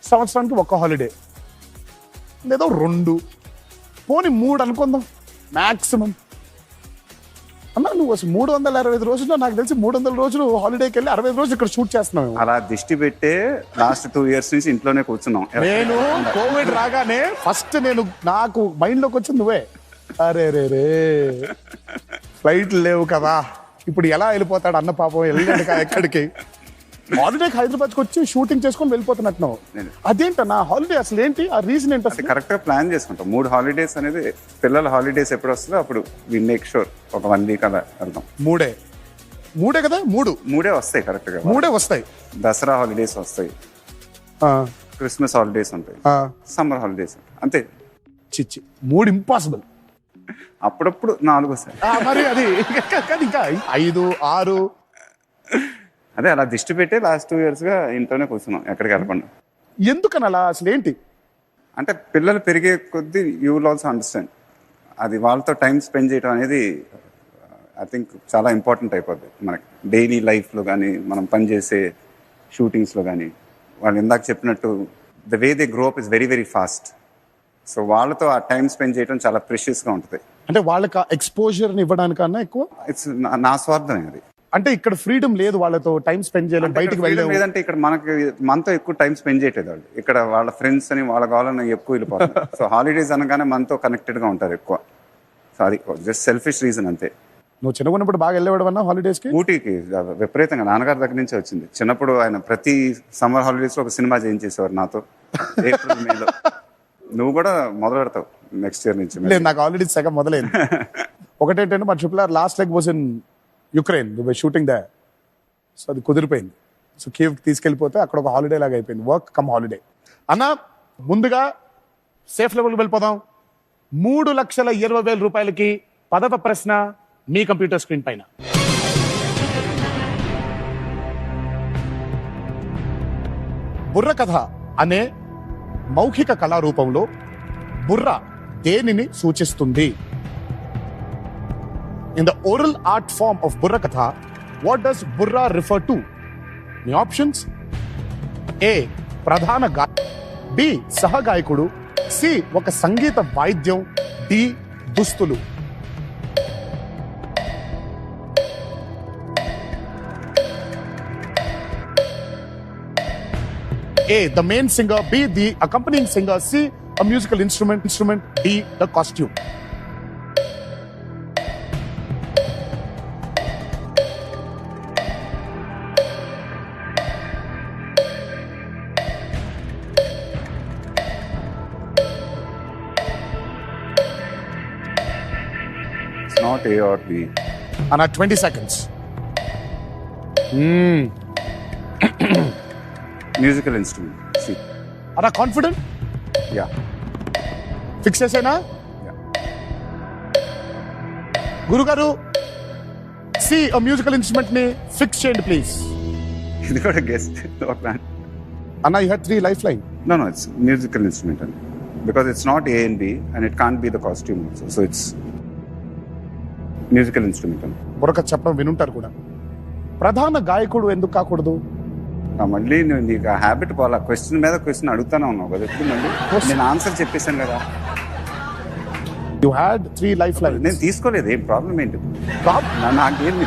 సంవత్సరానికి ఒక్క హాలిడే లేదా 2, పోనీ 3 అనుకుందాం మాక్సిమం. అన్నా నువ్వు అసలు 365 రోజుల్లో నాకు తెలిసి 300 రోజులు హాలిడేకి వెళ్ళి 65 రోజులు ఇక్కడ షూట్ చేస్తున్నావు. అలా దిష్టి పెట్టే లాస్ట్ 2 years నుంచి ఇంట్లోనే కూర్చున్నాం. నేను కోవిడ్ రాగానే ఫస్ట్ నాకు మైండ్ లోకి వచ్చింది నువ్వే. అరే రే రే ఫ్లైట్లు లేవు కదా, ఇప్పుడు ఎలా వెళ్ళిపోతాడు అన్న పాపం. వెళ్ళాడు ఎక్కడికి? హాలిడేకి హైదరాబాద్కి వచ్చి షూటింగ్ చేసుకొని వెళ్ళిపోతున్నట్టు. అదేంటన్నా హాలిడే అసలు ఏంటి? ఆ రీజన్ ఏంటి అసలు? కరెక్ట్ గా ప్లాన్ చేసుకుంటాం. 3 హాలిడేస్ అనేది పిల్లల హాలిడేస్ ఎప్పుడు వస్తుందో అప్పుడు వి మేక్ షూర్ ఒక 1 week అలా వెళ్దాం. మూడే కదా? 3 వస్తాయి కరెక్ట్ గా. 3 వస్తాయి. దసరా హాలిడేస్ వస్తాయి, క్రిస్మస్ హాలిడేస్ ఉంటాయి, సమ్మర్ హాలిడేస్ అంతే. చిచ్చి 3 ఇంపాసిబుల్. అప్పుడప్పుడు 4 వస్తాయి. మరి అది ఇంకా 5, 6. అదే అలా దిష్టి పెట్టి లాస్ట్ 2 years గా ఇంట్లోనే కూర్చున్నాం ఎక్కడికి వెళ్ళకుండా. ఎందుకని అలా అసలు ఏంటి? అంటే పిల్లలు పెరిగే కొద్దీ యూ విల్ ఆల్సో అండర్స్టాండ్. అది వాళ్ళతో టైం స్పెండ్ చేయడం అనేది ఐ థింక్ చాలా ఇంపార్టెంట్ అయిపోద్ది మనకి డైలీ లైఫ్లో కానీ, మనం పనిచేసే షూటింగ్స్లో కానీ. వాళ్ళు ఇందాక చెప్పినట్టు the way they grow up is very very fast. So వాళ్ళతో ఆ టైం స్పెండ్ చేయడం చాలా ప్రెషియస్గా ఉంటుంది. అంటే వాళ్ళకి ఎక్స్పోజర్ని ఇవ్వడానికన్నా ఎక్కువ ఇట్స్ నా స్వార్థమే అది. అంటే ఇక్కడ ఫ్రీడమ్ లేదు, వాళ్ళతో టైం స్పెండ్ చేయలేదు, బయటకు వెళ్ళలేదు. లేదంటే ఇక్కడ మనతో ఎక్కువ టైం స్పెండ్ చేయట్లేదు వాళ్ళు. ఇక్కడ వాళ్ళ ఫ్రెండ్స్ అని వాళ్ళ కావాలని ఎక్కువ వెళ్ళిపోతారు. సో హాలిడేస్ అనగానే మనతో కనెక్టెడ్గా ఉంటారు ఎక్కువ. సో అది జస్ట్ సెల్ఫిష్ రీజన్ అంతే. నువ్వు చిన్నప్పుడు బాగా వెళ్ళేవాడు అన్నా హాలిడేస్ కి? ఊటీకి విపరీతంగా నాన్నగారి దగ్గర నుంచే వచ్చింది. చిన్నప్పుడు ఆయన ప్రతి సమ్మర్ హాలిడేస్ లో ఒక సినిమా చేయించేసేవారు నాతో. ఏప్రిల్ మేలో. నువ్వు కూడా మొదలు పెడతావు నెక్స్ట్ ఇయర్ నుంచి. లేదు, నాకు ఆల్రెడీ సగం మొదలైంది. ఒకటేంటంటే మా triple R last leg was in Ukraine, we were shooting there. So అది కుదిరిపోయింది. సో కీవ్కి తీసుకెళ్ళిపోతే అక్కడ ఒక హాలిడే లాగా అయిపోయింది, వర్క్ కమ్ హాలిడే. అన్న ముందుగా సేఫ్ లెవెల్కి వెళ్ళిపోదాం. 3,20,000 రూపాయలకి 10వ ప్రశ్న మీ కంప్యూటర్ స్క్రీన్ పైన. బుర్రకథ అనే మౌఖిక కళారూపంలో బుర్ర దేనిని సూచిస్తుంది? In the oral art form of Burra Katha, what does Burra refer to? The options: A. Pradhana Gayaka, B. Sahagayikudu, C. Oka Sangeeta Vaidyam, D. Dustulu. A. The main singer, B. The accompanying singer, C. A musical instrument, D. The costume. It's not A or B. Anna, 20 seconds. Musical instrument. C. Are you confident? Yeah. Fix చేసేనా? Yeah. గురుగారు C musical instrument ని fix చేయండి please. ఇది కూడా guest అన్న you had 3 life line. No, it's musical instrument only. Because it's not A and B and it can't be the costume also. So it's musical instrument only. బుర్రక చెప్పడం వినుంటారు కూడా. ప్రధాన గాయకుడు ఎందుకు కాకూడదు? మళ్ళీ నువ్వు నీకు ఆ హ్యాబిట్ పోలా, క్వశ్చన్ మీద క్వశ్చన్ అడుగుతానే ఉన్నావు కదా ఎప్పుడు. మళ్ళీ నేను ఆన్సర్ చెప్పేశాను కదా. You had 3 life line. నేను తీసుకోలేదు, ఏం ప్రాబ్లం ఏంటి నాకేం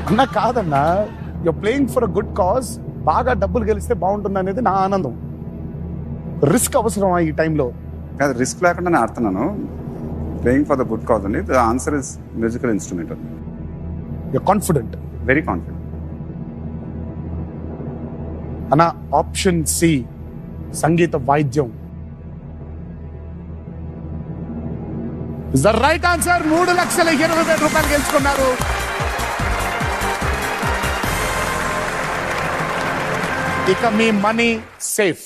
అన్న కాదన్నా, you playing for a good cause. బాగా డబ్బులు గెలిస్తే బాగుంటుంది అనేది నా ఆనందం. రిస్క్ అవసరమా ఈ టైంలో? కాదు, రిస్క్ లేకుండా నేను ఆడుతున్నాను. Playing for the good cause అండి. The answer is musical instrument. You confident? Very confident. అన్న ఆప్షన్ సి సంగీత వాయిద్యం ఇస్ ద రైట్ ఆన్సర్. 3,20,000 రూపాయలు గెలుచుకున్నారు. ఇక మీ మనీ సేఫ్.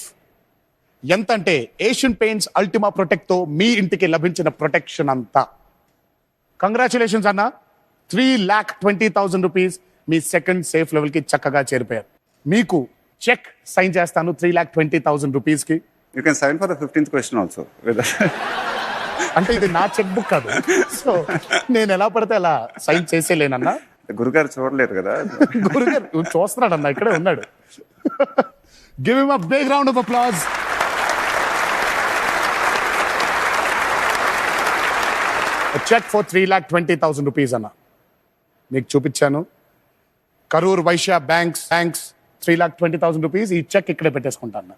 ఎంతంటే ఏషియన్ పెయింట్స్ అల్టిమా ప్రొటెక్ట్ తో మీ ఇంటికి లభించిన ప్రొటెక్షన్ అంతా. కంగ్రాచులేషన్స్ అన్న, 3,20,000 రూపీస్ మీ సెకండ్ సేఫ్ లెవెల్ కి చక్కగా చేరిపోయారు. మీకు చెక్ సైన్ చేస్తాను 3,20,000 రూపీస్ కి. You can sign for the 15th question also. అంటే ఇది నా చెక్ బుక్ కాదు, సో నేను ఎలా పడితే అలా సైన్ చేసేలేనన్నా. గురుగారు చూడలేరు కదా. గురుగారు చూస్తున్నాడు అన్న, ఇక్కడే ఉన్నాడు. Give him a big round of applause. Check for 3,20,000 rupees అన్న మీకు చూపించాను. Karur Vysya bank's 3,20,000 rupees. ఈ చెక్ ఇక్కడే పెట్టేసుకుంటాను.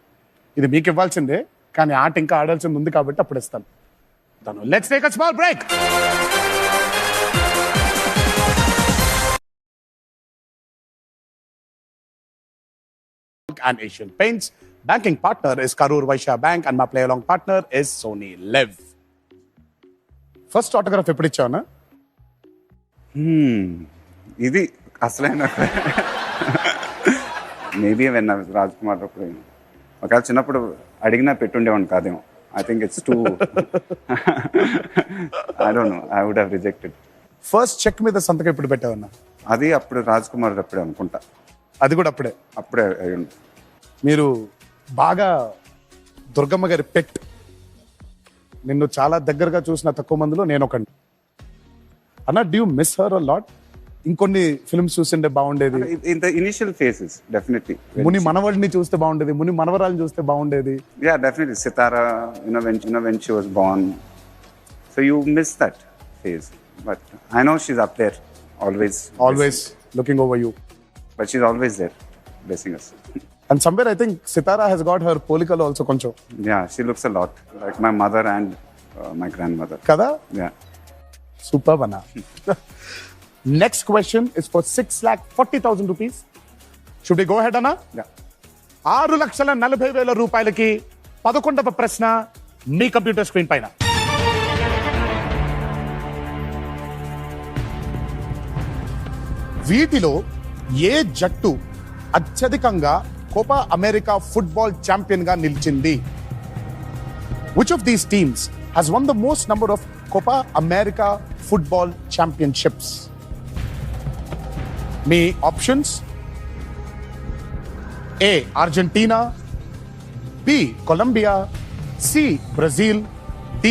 ఇది మీకు ఇవ్వాల్సిందే, కానీ ఆట ఇంకా ఆడాల్సింది ఉంది కాబట్టి అప్పుడు ఇస్తాను. Let's take a small break. And Asian Paints. Banking partner is Karur Vaishya Bank and my play along partner is Sony Liv. First autograph ఎప్పుడు ఇచ్చావునా? ఇది అసలైన మేబీ వెన్న రాజ్ కుమార్ అప్పుడు ఒకవేళ చిన్నప్పుడు అడిగినా పెట్టుండేవాడిని కాదేమో. I think it's too I don't know, I would have rejected. First check మీద సంతకం ఎప్పుడు పెట్టావన్నా? అది అప్పుడు రాజ్ కుమార్ అప్పుడే అనుకుంటా. అది కూడా అప్పుడే అయ్యింది. మీరు బాగా దుర్గమ్మ గారి పెట్. నిన్ను చాలా దగ్గరగా చూసిన తక్కువ మందిలో నేను ఒకటి. అన్న do you miss her a lot? ఇంకొన్ని ఫిల్మ్స్ చూసిండే బాగుండేది. In the initial phases definitely. ముని మనవడిని చూస్తే బాగుండేది, ముని మనవరాలను చూస్తే బాగుండేది. Yeah definitely. Sitara, when she was born, so you miss that phase, but I know she's up there always looking over you, but she's always there blessing us. And somewhere I think Sitara has got her polikalu also koncho. Yeah, she looks a lot like my mother and my grandmother. Kada? Yeah. Superb Anna. Next question is for 6,40,000 rupees. Should we go ahead Anna? Yeah. 6,40,000 రూపాయలకి 11వ ప్రశ్న మీ computer screen పైన. వీటిలో ఏ జట్టు అత్యధికంగా Copa America football champion గా నిలిచింది? Which of these teams has won the most number of Copa America football championships? Me options: A. Argentina, B. Colombia, C. Brazil, D.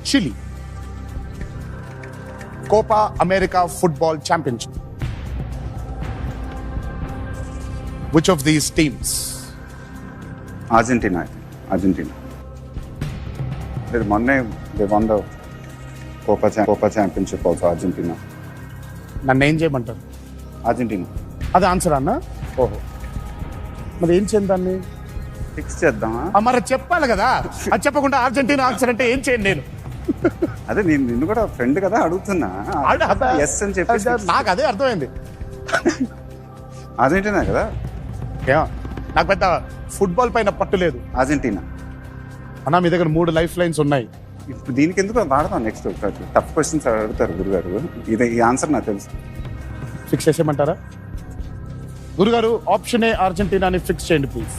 Chile. Copa America football championship. Which of these teams? Argentina. Monday they won the Copa championship also. Argentina. నన్ను ఏం చేయమంటారు? Argentina. అది answer అన్న? ఓహో, మరి ఏం చేద్దాన్ని fix చేద్దామా? మరి చెప్పాలి కదా. అది చెప్పకుండా అర్జెంటీనా ఆన్సర్ అంటే ఏం చేయండి నేను? అదే నిన్ను కూడా ఫ్రెండ్ కదా అడుగుతున్నా. ఎస్ అని చెప్పి నాకు అదే అర్థమైంది. అర్జెంటీనా కదా. నాకు పెద్ద ఫుట్బాల్ పైన పట్టు లేదు. అర్జెంటీనా అన్న మీ దగ్గర 3 లైఫ్ లైన్స్ ఉన్నాయి. ఇప్పుడు దీనికి ఎందుకు వాడదాం? నెక్స్ట్ టఫ్ క్వశ్చన్స్ అడుగుతారు గురుగారు. ఈ ఆన్సర్ నాకు తెలుసు. ఫిక్స్ చేసేయమంటారా గురుగారు? ఆప్షన్ ఏ అర్జెంటీనాని ఫిక్స్ చేయండి ప్లీజ్.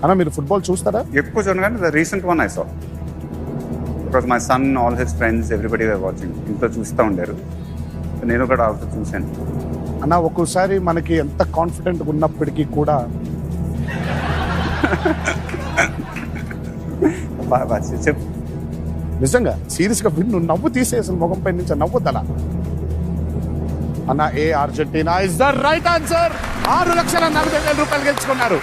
అన్న మీరు ఫుట్బాల్ చూస్తారా? ఎక్కువ చూడండి కానీ recent one I saw. Because my son all his friends everybody were watching. ఇంట్లో చూస్తూ ఉండారు, నేను కూడా ఆల్సో చూశాను. అన్న ఒక్కోసారి మనకి ఎంత కాన్ఫిడెంట్ ఉన్నప్పటికీ కూడా చెప్పు. నిజంగా సీరియస్ గా విన్ను నవ్వు తీసేసిన ముఖం పై నుంచి నవ్వుద్దలా అన్న. A Argentina is the right answer. 6,40,000 రూపాయలు గెలుచుకున్నారు.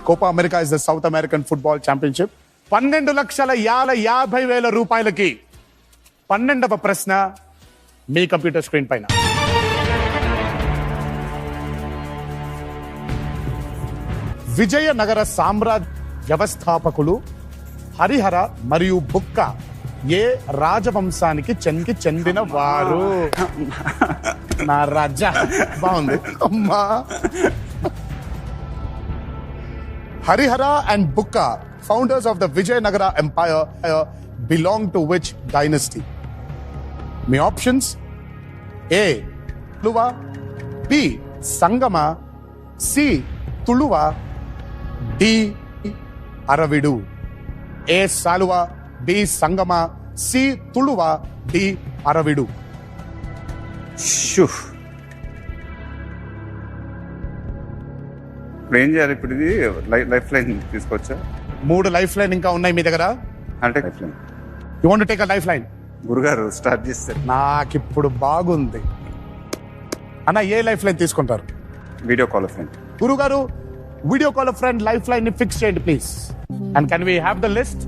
Copa America is the South American football championship. 12,50,000 రూపాయలకి 12వ ప్రశ్న మీ కంప్యూటర్ స్క్రీన్ పైన. విజయనగర సామ్రాజ్య వ్యవస్థాపకులు హరిహర మరియు బుక్క ఏ రాజవంశానికి చెందిన వారు? నా రాజా బాగుంది అమ్మా. Harihara and Bukka, founders of the Vijayanagara empire, belong to which dynasty? మీ options: A Tuluva, B Sangama, C Tuluva, D Aravidu. A Saluva, B Sangama, C Tuluva, D Aravidu. ఇప్పుడు ఏం చేయాలి? ఇప్పుడు ఇది లైఫ్ లైన్ తీసుకోవచ్చా? 3 లైఫ్ లైన్ ఇంకా ఉన్నాయి మీ దగ్గర. అంటే life line you want to take a life line? గురుగారు స్టార్ట్ చేస్తారు. నాకిప్పుడు బాగుంది అన్న. ఏ లైఫ్ లైన్ తీసుకుంటారు? Video call friend. గురుగారు, video call friend life line ని ఫిక్స్ చేయండి please. And can we have the list?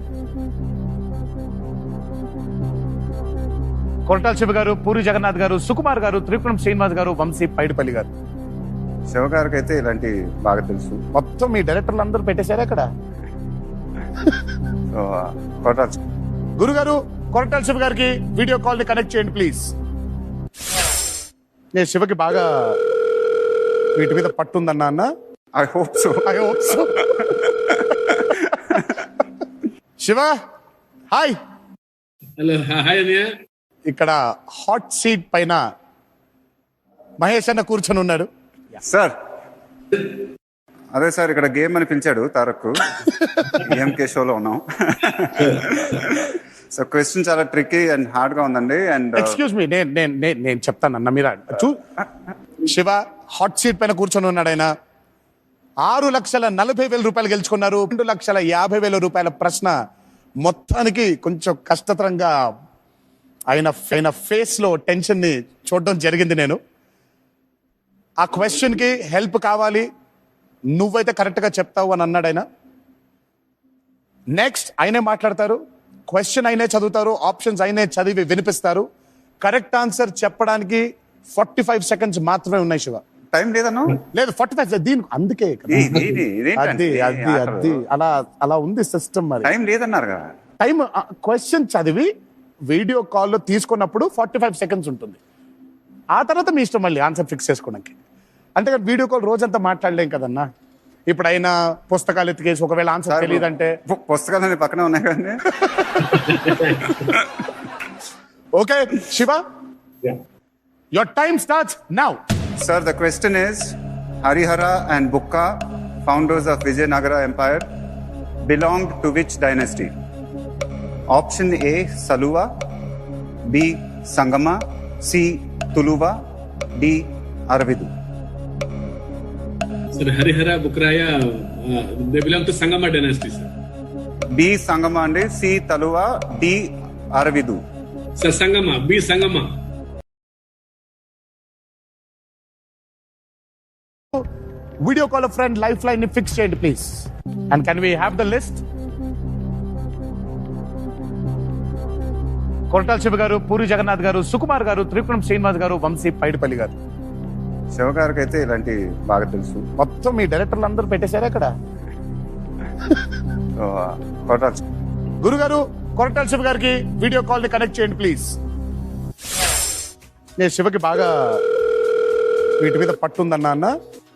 Koratala Siva గారు, పూరి జగన్నాథ్ గారు, సుకుమార్ గారు, త్రిపురం శ్రీనివాస్ గారు, వంశీ పైడిపల్లి గారు. శివగారికి అయితే ఇలాంటి బాగా తెలుసు. మొత్తం మీ డైరెక్టర్లు అందరూ పెట్టేశారు అక్కడ. సో కొరటాల గురుగారు, కొరటాల శివ గారికి వీడియో కాల్ ని కనెక్ట్ చేయండి ప్లీజ్. నేను శివకి బాగా వీటి మీద పట్టుందన్నా అన్న. I hope so. I hope so. Shiva hi. Hello, hi అన్నయ్య. ఇక్కడ హాట్ సీట్ పైన మహేష్ అన్న కూర్చొని ఉన్నాడు. సార్ అదే సార్, ఇక్కడ గేమ్ అని పిలిచాడు తారక్. ఈఎంకే షోలో ఉన్నాం. సో క్వశ్చన్ చాలా ట్రిక్కీ అండ్ హార్డ్ గా ఉందండి. అండ్ ఎక్స్క్యూజ్ మీ, నేను చెప్తాను అన్న. మీరు శివ హాట్ సీట్ పైన కూర్చొని ఉన్నాడు. ఆయన 6,40,000 రూపాయలు గెలుచుకున్నారు. 2,50,000 రూపాయల ప్రశ్న మొత్తానికి కొంచెం కష్టతరంగా ఆయన ఫేస్ లో టెన్షన్ ని చూడడం జరిగింది. నేను ఆ క్వశ్చన్ కి హెల్ప్ కావాలి, నువ్వైతే కరెక్ట్ గా చెప్తావు అని అన్నాడు ఆయన. నెక్స్ట్ ఆయనే మాట్లాడతారు, క్వశ్చన్ అయినే చదువుతారు, ఆప్షన్స్ అయినే చదివి వినిపిస్తారు. కరెక్ట్ ఆన్సర్ చెప్పడానికి 45 సెకండ్స్ మాత్రమే ఉన్నాయి శివ. టైం లేదన్నా? లేదు 45 దీని అందుకే కదా. అది అలా ఉంది సిస్టమ్. మరి టైం లేదన్నారు కదా. టైం క్వశ్చన్ చదివి వీడియో కాల్లో తీసుకున్నప్పుడు 45 సెకండ్స్ ఉంటుంది. ఆ తర్వాత మీ ఇష్టం మళ్ళీ ఆన్సర్ ఫిక్స్ చేసుకోవడానికి. అంటే వీడియో కాల్ రోజంతా మాట్లాడలేం కదన్నా. ఇప్పుడు అయినా పుస్తకాలు ఎత్తికేసి ఒకవేళ ఆన్సర్ తెలియదంటే. పుస్తకాలు పక్కనే ఉన్నాయి కదండి. Okay Shiva, your time starts now. Sir, the question is, Harihara and Bukka, founders of Vijayanagara Empire, belonged to which dynasty? Option A, Saluva, B, Sangama, C, Tuluva, D, Aravidu. Sir, Harihara, Bukraya, they belong to Sangama dynasty, sir. B, Sangama and C, Taluva, D, Aravidu. Sir, Sangama, B, Sangama. Video call friend life line ని fix చేయండి please. And can we have the list? Koratala Siva గారు, పూరి జగన్నాథ్ గారు, సుకుమార్ గారు, త్రిపురం శ్రీనివాస్ గారు, వంశీ పైడిపల్లి గారు. శివగారికి అయితే ఇలాంటి బాగా తెలుసు. మొత్తం మీ డైరెక్టర్లు అందరూ పెట్టేశారు అక్కడ. గురుగారు, కొరటాల శివ గారికి వీడియో కాల్ ని కనెక్ట్ చేయండి ప్లీజ్. నేను శివకి బాగా వీటి మీద పట్టుందన్నా అన్న.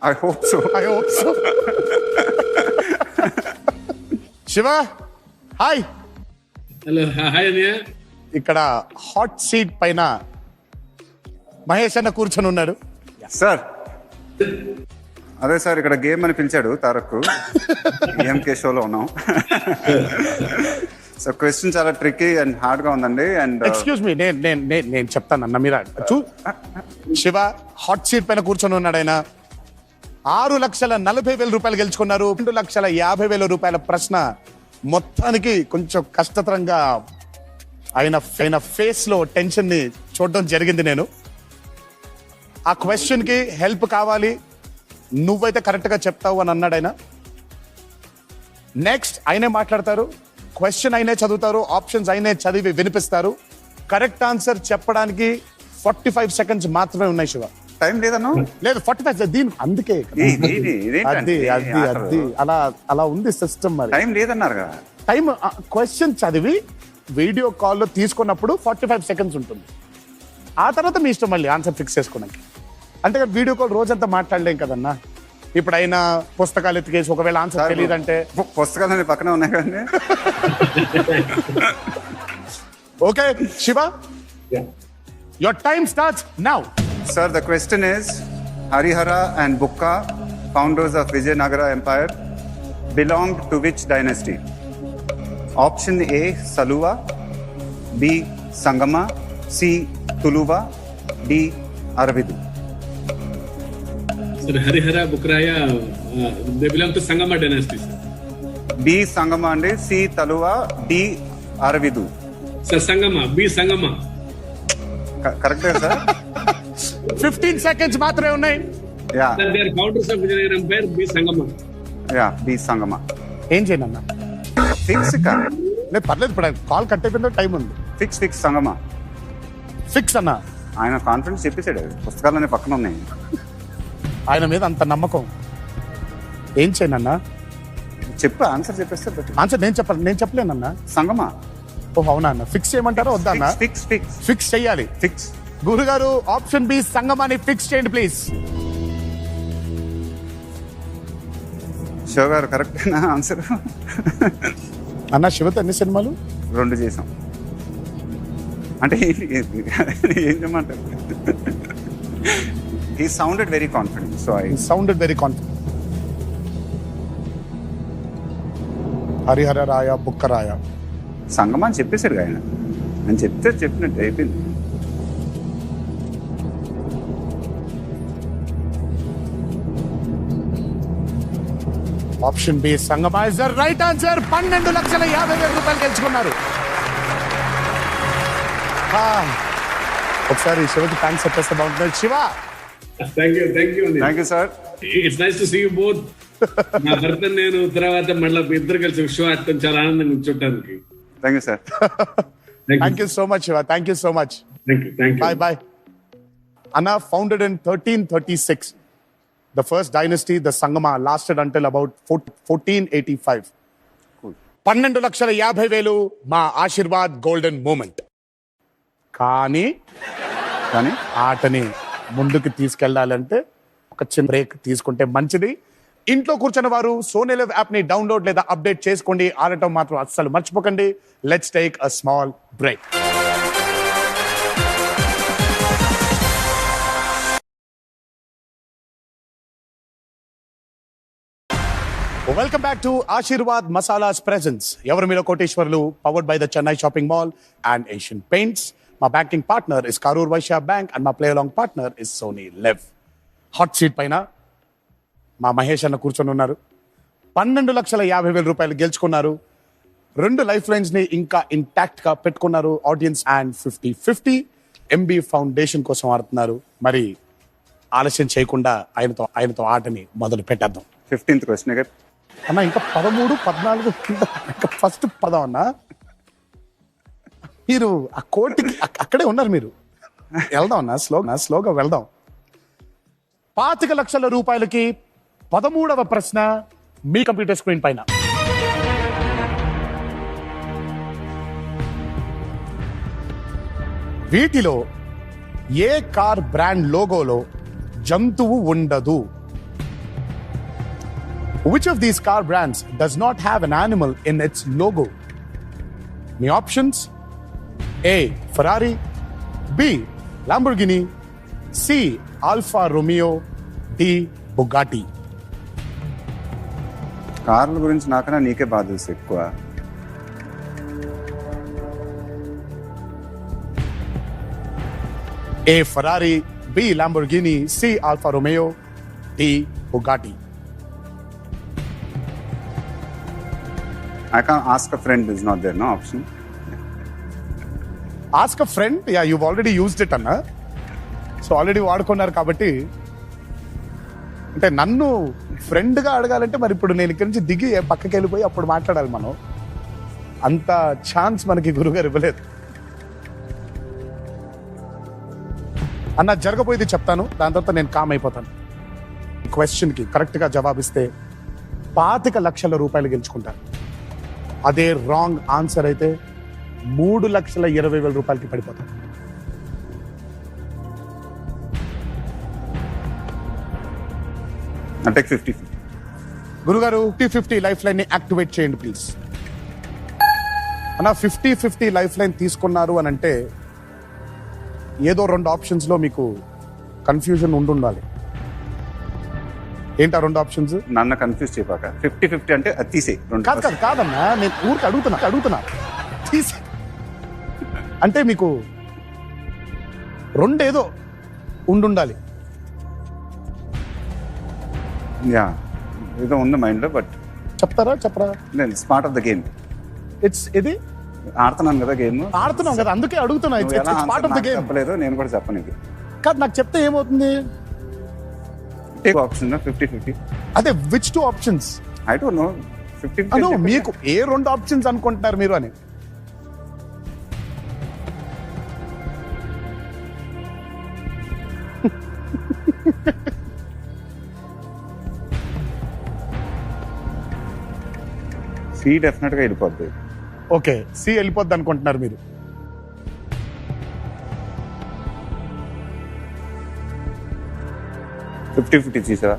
I hope so. I hope so. Shiva hi. Hello, hi అన్నయ్య. ఇక్కడ హాట్ సీట్ పైన మహేష్ అన్న కూర్చొని ఉన్నాడు. సార్ అదే సార్ ఇక్కడ గేమ్ అని పిలిచాడు తారక్. ఎంకే షోలో ఉన్నాం. సో క్వశ్చన్ చాలా ట్రిక్కీ అండ్ హార్డ్ గా ఉందండి. అండ్ ఎక్స్క్యూజ్ మీ, నేను చెప్తానన్న మీరు శివ హాట్ సీట్ పైన కూర్చొని ఉన్నాడు ఆయన. 6,40,000 రూపాయలు గెలుచుకున్నారు. 2,50,000 రూపాయల ప్రశ్న మొత్తానికి కొంచెం కష్టతరంగా ఆయన ఫేస్ లో టెన్షన్ ని చూడడం జరిగింది. నేను ఆ క్వశ్చన్ కి హెల్ప్ కావాలి, నువ్వైతే కరెక్ట్ గా చెప్తావు అని అన్నాడు ఆయన. నెక్స్ట్ ఆయనే మాట్లాడతారు, క్వశ్చన్ అయినే చదువుతారు, ఆప్షన్స్ అయినే చదివి వినిపిస్తారు. కరెక్ట్ ఆన్సర్ చెప్పడానికి 45 సెకండ్స్ మాత్రమే ఉన్నాయి శివ. టైం లేదన్నా? లేదు 45 దీని అందుకే అది అలా ఉంది సిస్టమ్. మరి టైం లేదన్నారు కదా. టైం క్వశ్చన్ చదివి వీడియో కాల్లో తీసుకున్నప్పుడు 45 సెకండ్స్ ఉంటుంది. ఆ తర్వాత మీ ఇష్టం మళ్ళీ ఆన్సర్ ఫిక్స్ చేసుకోవడానికి. అంటే వీడియో కాల్ రోజంతా మాట్లాడలేం కదన్నా. ఇప్పుడు అయినా పుస్తకాలు ఎత్తికేసి ఒకవేళ ఆన్సర్ తెలియదంటే పుస్తకాలు పక్కనే ఉన్నాయి కదండి. Okay Shiva, your time starts now. Sir, the question is, Harihara and Bukka, founders of Vijayanagara Empire, belonged to which dynasty? Option A, Saluva, B, Sangama, C, Tuluva, D, Aravidu. Sir, Harihara, Bukraya, they belong to Sangama dynasty, sir. B, Sangama and C, Taluva, D, Aravidu. Sir, Sangama, B, Sangama. Correct, sir? 15 seconds మాత్రమే ఉన్నాయి. Yeah. Sir, they are founders of Vijayanagara Empire, B, Sangama. Yeah, B, Sangama. ఏం చేయనన్నా? Fix ka? లేదు పర్లేదు, ఇప్పుడు call cut అయిపోయిందో time ఉంది. Fix Sangama. Fix అన్నా. ఆయన కాన్ఫిడెన్స్ చెప్పేశాడు, పుస్తకాలన్నీ పక్కన ఉన్నాయి. ఆయన మీద అంత నమ్మకం. ఏం చేయనన్నా? చెప్పు, ఆన్సర్ చెప్పేస్తే. ఆన్సర్ నేను చెప్పలేనన్నా. సంగమా. ఓహ్ అవునా అన్న, ఫిక్స్ చేయమంటారా వద్దా అన్న? ఫిక్స్ చెయ్యాలి. ఫిక్స్. గురుగారు ఆప్షన్ బి సంగమాని ఫిక్స్ చేయండి ప్లీజ్. శివ గారు కరెక్టేనా ఆన్సర్? అన్న శివతో ఎన్ని సినిమాలు? 2 చేసాం. అంటే ఏం చెప్పమంటారు? He sounded very confident, so I sounded very confident. Harihara రాయ, బుక్క రాయ, సంగమా అని చెప్పేశాడు ఆయన. అని చెప్పినట్టు అయిపోయింది. ఆప్షన్ బి సంగమా ఇస్ ద రైట్ ఆన్సర్. 12,50,000 రూపాయలు గెలుచుకున్నారు. ఒకసారి శివకి థ్యాంక్స్ చెప్పేస్తే బాగుంటుంది. Shiva, Thank you. Thank you sir. It's nice to see you both. నా భర్త నేను తర్వాత మళ్ళీ ఇద్దరు కలిసి విశ్వాసం చాలా ఆనందంగా చూడటానికి. Thank you sir. Thank you so much Shiva, thank you so much. Thank you. Bye. Anna, founded in 1336. The first dynasty, the Sangama, lasted until about 1485. Cool. 12,50,000 మా ఆశీర్వాద్ గోల్డెన్ మూమెంట్. కానీ ఆటని ముందుకు తీసుకెళ్లాలంటే ఒక చిన్న బ్రేక్ తీసుకుంటే మంచిది. ఇంట్లో కూర్చున్న వారు సోనీ లైవ్ యాప్ ని డౌన్లోడ్ లేదా అప్డేట్ చేసుకోండి. ఆడటం మాత్రం అస్సలు మర్చిపోకండి. Let's take a small break. Welcome back to Aashirvaad masalas presents ఎవరి మీలో కోటేశ్వర్లు, powered by the Chennai shopping mall and Asian paints. మా banking partner is Karur Vysya bank and మా play along partner is Sony LIV. Hot seat పైన మా మహేష్ అన్న కూర్చొని ఉన్నారు. 12,50,000 రూపాయలు గెలుచుకున్నారు. 2 లైఫ్ లైన్స్ ని ఇంకా ఇంటాక్ట్ గా పెట్టుకున్నారు. ఆడియన్స్ అండ్ 50-50 ఎంబీ ఫౌండేషన్ కోసం ఆడుతున్నారు. మరి ఆలస్యం చేయకుండా ఆయనతో ఆటని మొదలు పెట్టేద్దాం. 15th క్వశ్చన్ అన్న, ఇంకా 13, 14 ఇంకా ఫస్ట్ పదం అన్న. మీరు ఆ కోర్టుకి అక్కడే ఉన్నారు. మీరు వెళ్దాం అన్న, స్లోగా వెళ్దాం. 25,00,000 రూపాయలకి 13వ ప్రశ్న మీ కంప్యూటర్ స్క్రీన్ పైన. వీటిలో ఏ కార్ బ్రాండ్ లోగోలో జంతువు ఉండదు? Which of these car brands does not have an animal in its logo? My options: A. Ferrari, B. Lamborghini, C. Alfa Romeo, D. Bugatti. కార్ల గురించి నాకన్నా నీకే బాధ తెలుసు ఎక్కువ. A Ferrari, B Lamborghini, C Alfa Romeo, D Bugatti. I can't ask a friend is not there, no option. Ask a friend. Yeah, you've already used it అన్న. So already వాడుకున్నారు కాబట్టి అంటే నన్ను ఫ్రెండ్గా అడగాలంటే మరి ఇప్పుడు నేను ఇక్కడి నుంచి దిగి పక్కకి వెళ్ళిపోయి అప్పుడు మాట్లాడాలి మనం. అంత ఛాన్స్ మనకి గురుగారు ఇవ్వలేదు. అన్న జరగబోయేది చెప్తాను, దాని తర్వాత నేను కామ్ అయిపోతాను. క్వశ్చన్కి కరెక్ట్గా జవాబిస్తే 25 లక్షల రూపాయలు గెలుచుకుంటారు. అదే రాంగ్ ఆన్సర్ అయితే 3,20,000 రూపాయలకి పడిపోతారు. అంటే 50-50. గురుగారు 50-50 లైఫ్ లైన్ ని యాక్టివేట్ చేయండి ప్లీజ్. అన్న 50-50 లైఫ్ లైన్ తీసుకున్నారు అని అంటే ఏదో 2 ఆప్షన్స్ లో మీకు కన్ఫ్యూజన్ ఉండాలి. ఏంటా 2 ఆప్షన్స్? నన్ను కన్ఫ్యూజ్ చేయపాక. 50-50 అంటే అది తీసేయి. కాదన్నా, నేను ఊరికి అడుగుతున్నా తీసి అంటే మీకు 2 ఏదో ఉండాలి. యా, ఏదో ఉంది మైండ్ లో, బట్ చెప్పరా? నేను smart of the game. It's ఇది ఆడుతున్నాను కదా గేమ్. ఆడుతున్నాం కదా, అందుకే అడుగుతున్నా. Part of the game. చెప్పలేదు, నేను కూడా చెప్పను. ఇది కాదు, నాకు చెప్తే ఏమవుతుంది? Take option 50-50. అదే which 2 options? I don't no. 50-50 మీకు ఏ 2 ఆప్షన్స్ అనుకుంటున్నారు మీరు అని? సి డెఫినెట్ గా వెళ్ళిపోద్ది. ఓకే, సి వెళ్ళిపోద్ది అనుకుంటున్నారు మీరు. తీసా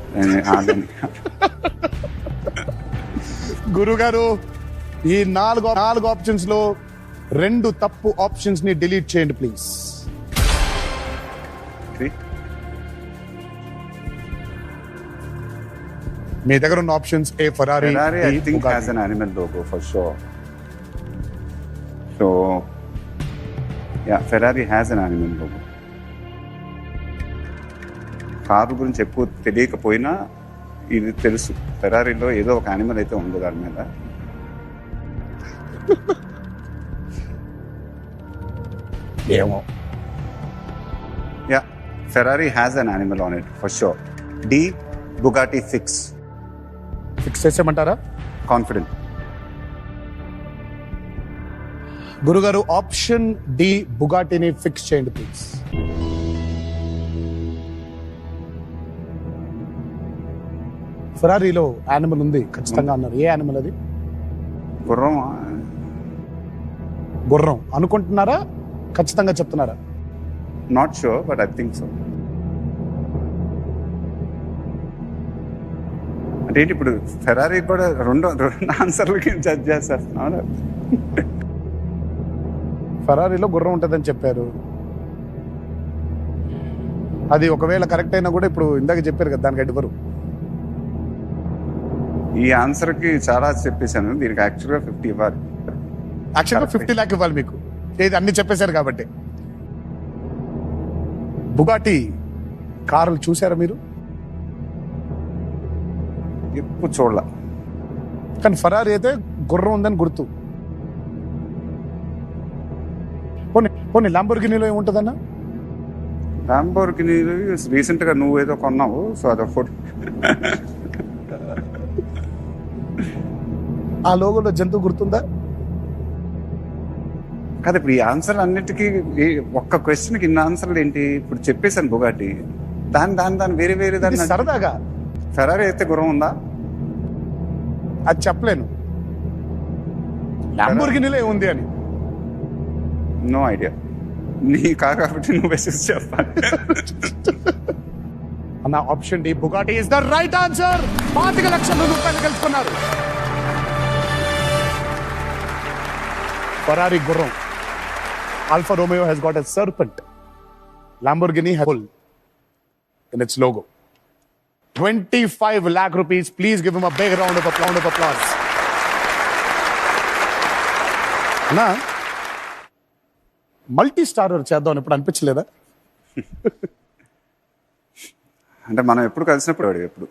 గురుగారు, ఈ 4 ఆప్షన్స్ లో 2 తప్పు ఆప్షన్స్ ని డిలీట్ చేయండి ప్లీజ్. మీ దగ్గర ఉన్న options A Ferrari, I think has an animal logo for sure. So yeah, Ferrari has an animal logo. Car గురించి ఎక్కువ తెలియకపోయినా ఇది తెలుసు, ఫెరారీలో ఏదో ఒక యానిమల్ అయితే ఉంది దాని మీద. ఏమో. Yeah, Ferrari has an animal on it for sure. D Bugatti fix చేసేయమంటారా? కాన్ఫిడెంట్. గురుగారు, ఆప్షన్ డి బుగాటిని ఫిక్స్ చేయండి ప్లీజ్. ఫెరారీలో యానిమల్ ఉంది ఖచ్చితంగా అన్నారు. ఏ యానిమల్ అది? గుర్రం అనుకుంటున్నారా? ఖచ్చితంగా చెప్తున్నారా? Not sure, but I think so. అంటే ఇప్పుడు ఫెరారీ కూడా రెండు ఆన్సర్లకి జడ్జ్ చేసేస్తున్నాను. ఫెరారీలో గుర్రం ఉంటుందని చెప్పారు. అది ఒకవేళ కరెక్ట్ అయినా కూడా ఇప్పుడు ఇందాక చెప్పారు కదా, దానికి ఇవ్వరు. ఈ ఆన్సర్ కి చాలా చెప్పేశాను, దీనికి యాక్చువల్గా 50 ఇవ్వాలి. యాక్చువల్గా 50 లాక్ ఇవ్వాలి మీకు, ఏది అన్ని చెప్పేశారు కాబట్టి. బుగాటి కార్లు చూసారా మీరు? ఎప్పుడు చూడాల. కానీ ఫెరారీ అయితే గుర్రం ఉందని గుర్తు. పోనీ లంబోర్గినీలో ఏముంటుందన్నా? లంబోర్గినీ రీసెంట్ గా నువ్వు ఏదో కొన్నావు, సో అదో ఫోటో. ఆ లోగోలో జంతువు గుర్తుందా? కాదు, ఇప్పుడు ఈ ఆన్సర్ అన్నిటికీ ఒక్క క్వశ్చన్కి ఇన్ని ఆన్సర్లు ఏంటి? ఇప్పుడు చెప్పేశాను బుగాటి, దాని వేరే దాన్ని సరదాగా. ఫెరారీ అయితే గుర్రం ఉందా? అది చెప్పలేను. లంబోర్గినీలో ఏముంది అని. No idea. నీ కాబట్టి నువ్వు మెసేజ్ చెప్పాలి. అన్న option D Bugatti is the right answer. 25 లక్షల రూపాయలు గెలుచుకున్నారు. ఫెరారీ గుర్రం. Alfa Romeo has got a serpent. Lamborghini has a bull in its logo. 25 lakh rupees. Please give him a big round of applause. అన్నా multi starrer చేద్దాం ఇప్పుడు అనిపించలేదా? అంటే మనం ఎప్పుడు కలిసినప్పుడు వాడు ఎప్పుడు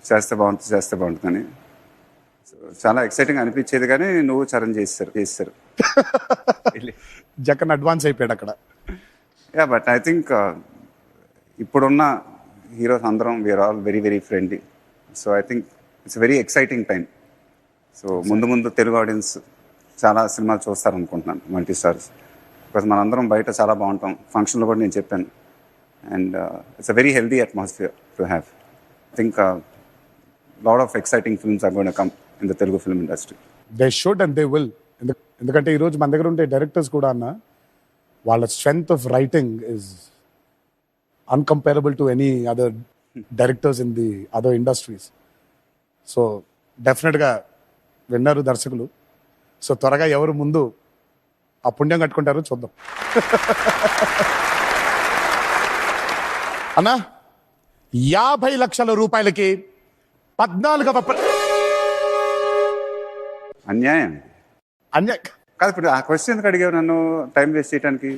చేస్తే బాగుంటుందని సో చాలా ఎక్సైటింగ్ అనిపించేది, కానీ నువ్వు చరణ్ చేస్తారు జగన్ అడ్వాన్స్ అయిపోయాడు అక్కడ. యా బట్ ఐ థింక్ ఇప్పుడున్న హీరోస్ అందరం we're all very very friendly. So I think it's very exciting time. So ముందు తెలుగు ఆడియన్స్ చాలా సినిమాలు చూస్తారనుకుంటున్నాను మల్టీ స్టార్స్, బికాస్ మనందరం బయట చాలా బాగుంటాం. ఫంక్షన్లో కూడా నేను చెప్పాను. And it's a very healthy atmosphere to have. I think lot of exciting films are going to come in the Telugu film industry. They should and they will. ఎందుకంటే ఈరోజు మన దగ్గర ఉండే డైరెక్టర్స్ కూడా అన్న వాళ్ళ strength of writing is incomparable to any other directors in the other industries. So డెఫినెట్గా విన్నారు దర్శకులు. సో త్వరగా ఎవరు ముందు ఆ పుణ్యం కట్టుకుంటారో చూద్దాం. అన్నా 50 లక్షల రూపాయలకి 14వ అన్యాయం కాదు. ఇప్పుడు ఆ క్వశ్చన్ ఎందుకు అడిగావు నన్ను టైం వేస్ట్ చేయడానికి?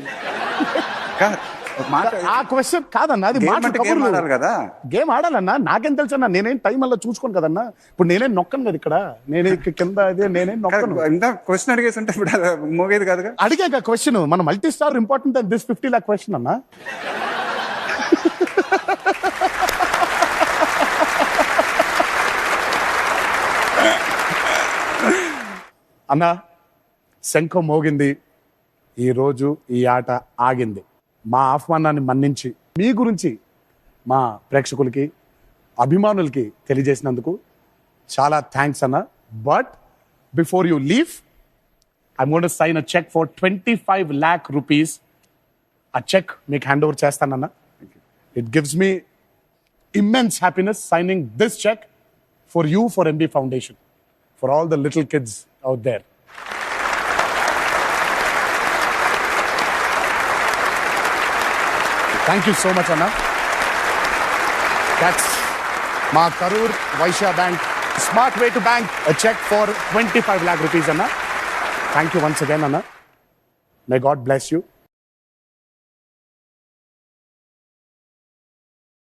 కాదు, ఒక మాట ఆ క్వశ్చన్ కాదన్నా, అది Game అంటే game ఆడాలి కదా. గేమ్ ఆడాలన్నా. నాకేం తెలుసు అన్నా, నేనేం టైం అలా చూసుకోను కదన్నా. ఇప్పుడు నేనేం నొక్కను కదా ఇక్కడ, నేనే కింద అదే నేనేం నొక్కను. ఇంత క్వశ్చన్ అడిగేసి ఉంటే ఇప్పుడు అది మోగేది కాదుగా. అడిగాక క్వశ్చన్ మన multi star important and this 50 lakh question అన్నా. అన్నా శంఖం మోగింది, ఈరోజు ఈ ఆట ఆగింది. మా ఆహ్వానాన్ని మన్నించి మీ గురించి మా ప్రేక్షకులకి అభిమానులకి తెలియజేసినందుకు చాలా థ్యాంక్స్ అన్న. But before you leave I'm going to sign a cheque for 25 lakh rupees. ఆ చెక్ మీకు హ్యాండ్ ఓవర్ చేస్తానన్న. It gives me immense happiness signing this check for you, for MB Foundation, for all the little kids out there. Thank you so much, Anna. That's Ma Karur Vaishya Bank. Smart way to bank. A check for 25 lakh rupees, Anna. Thank you once again, Anna. May God bless you.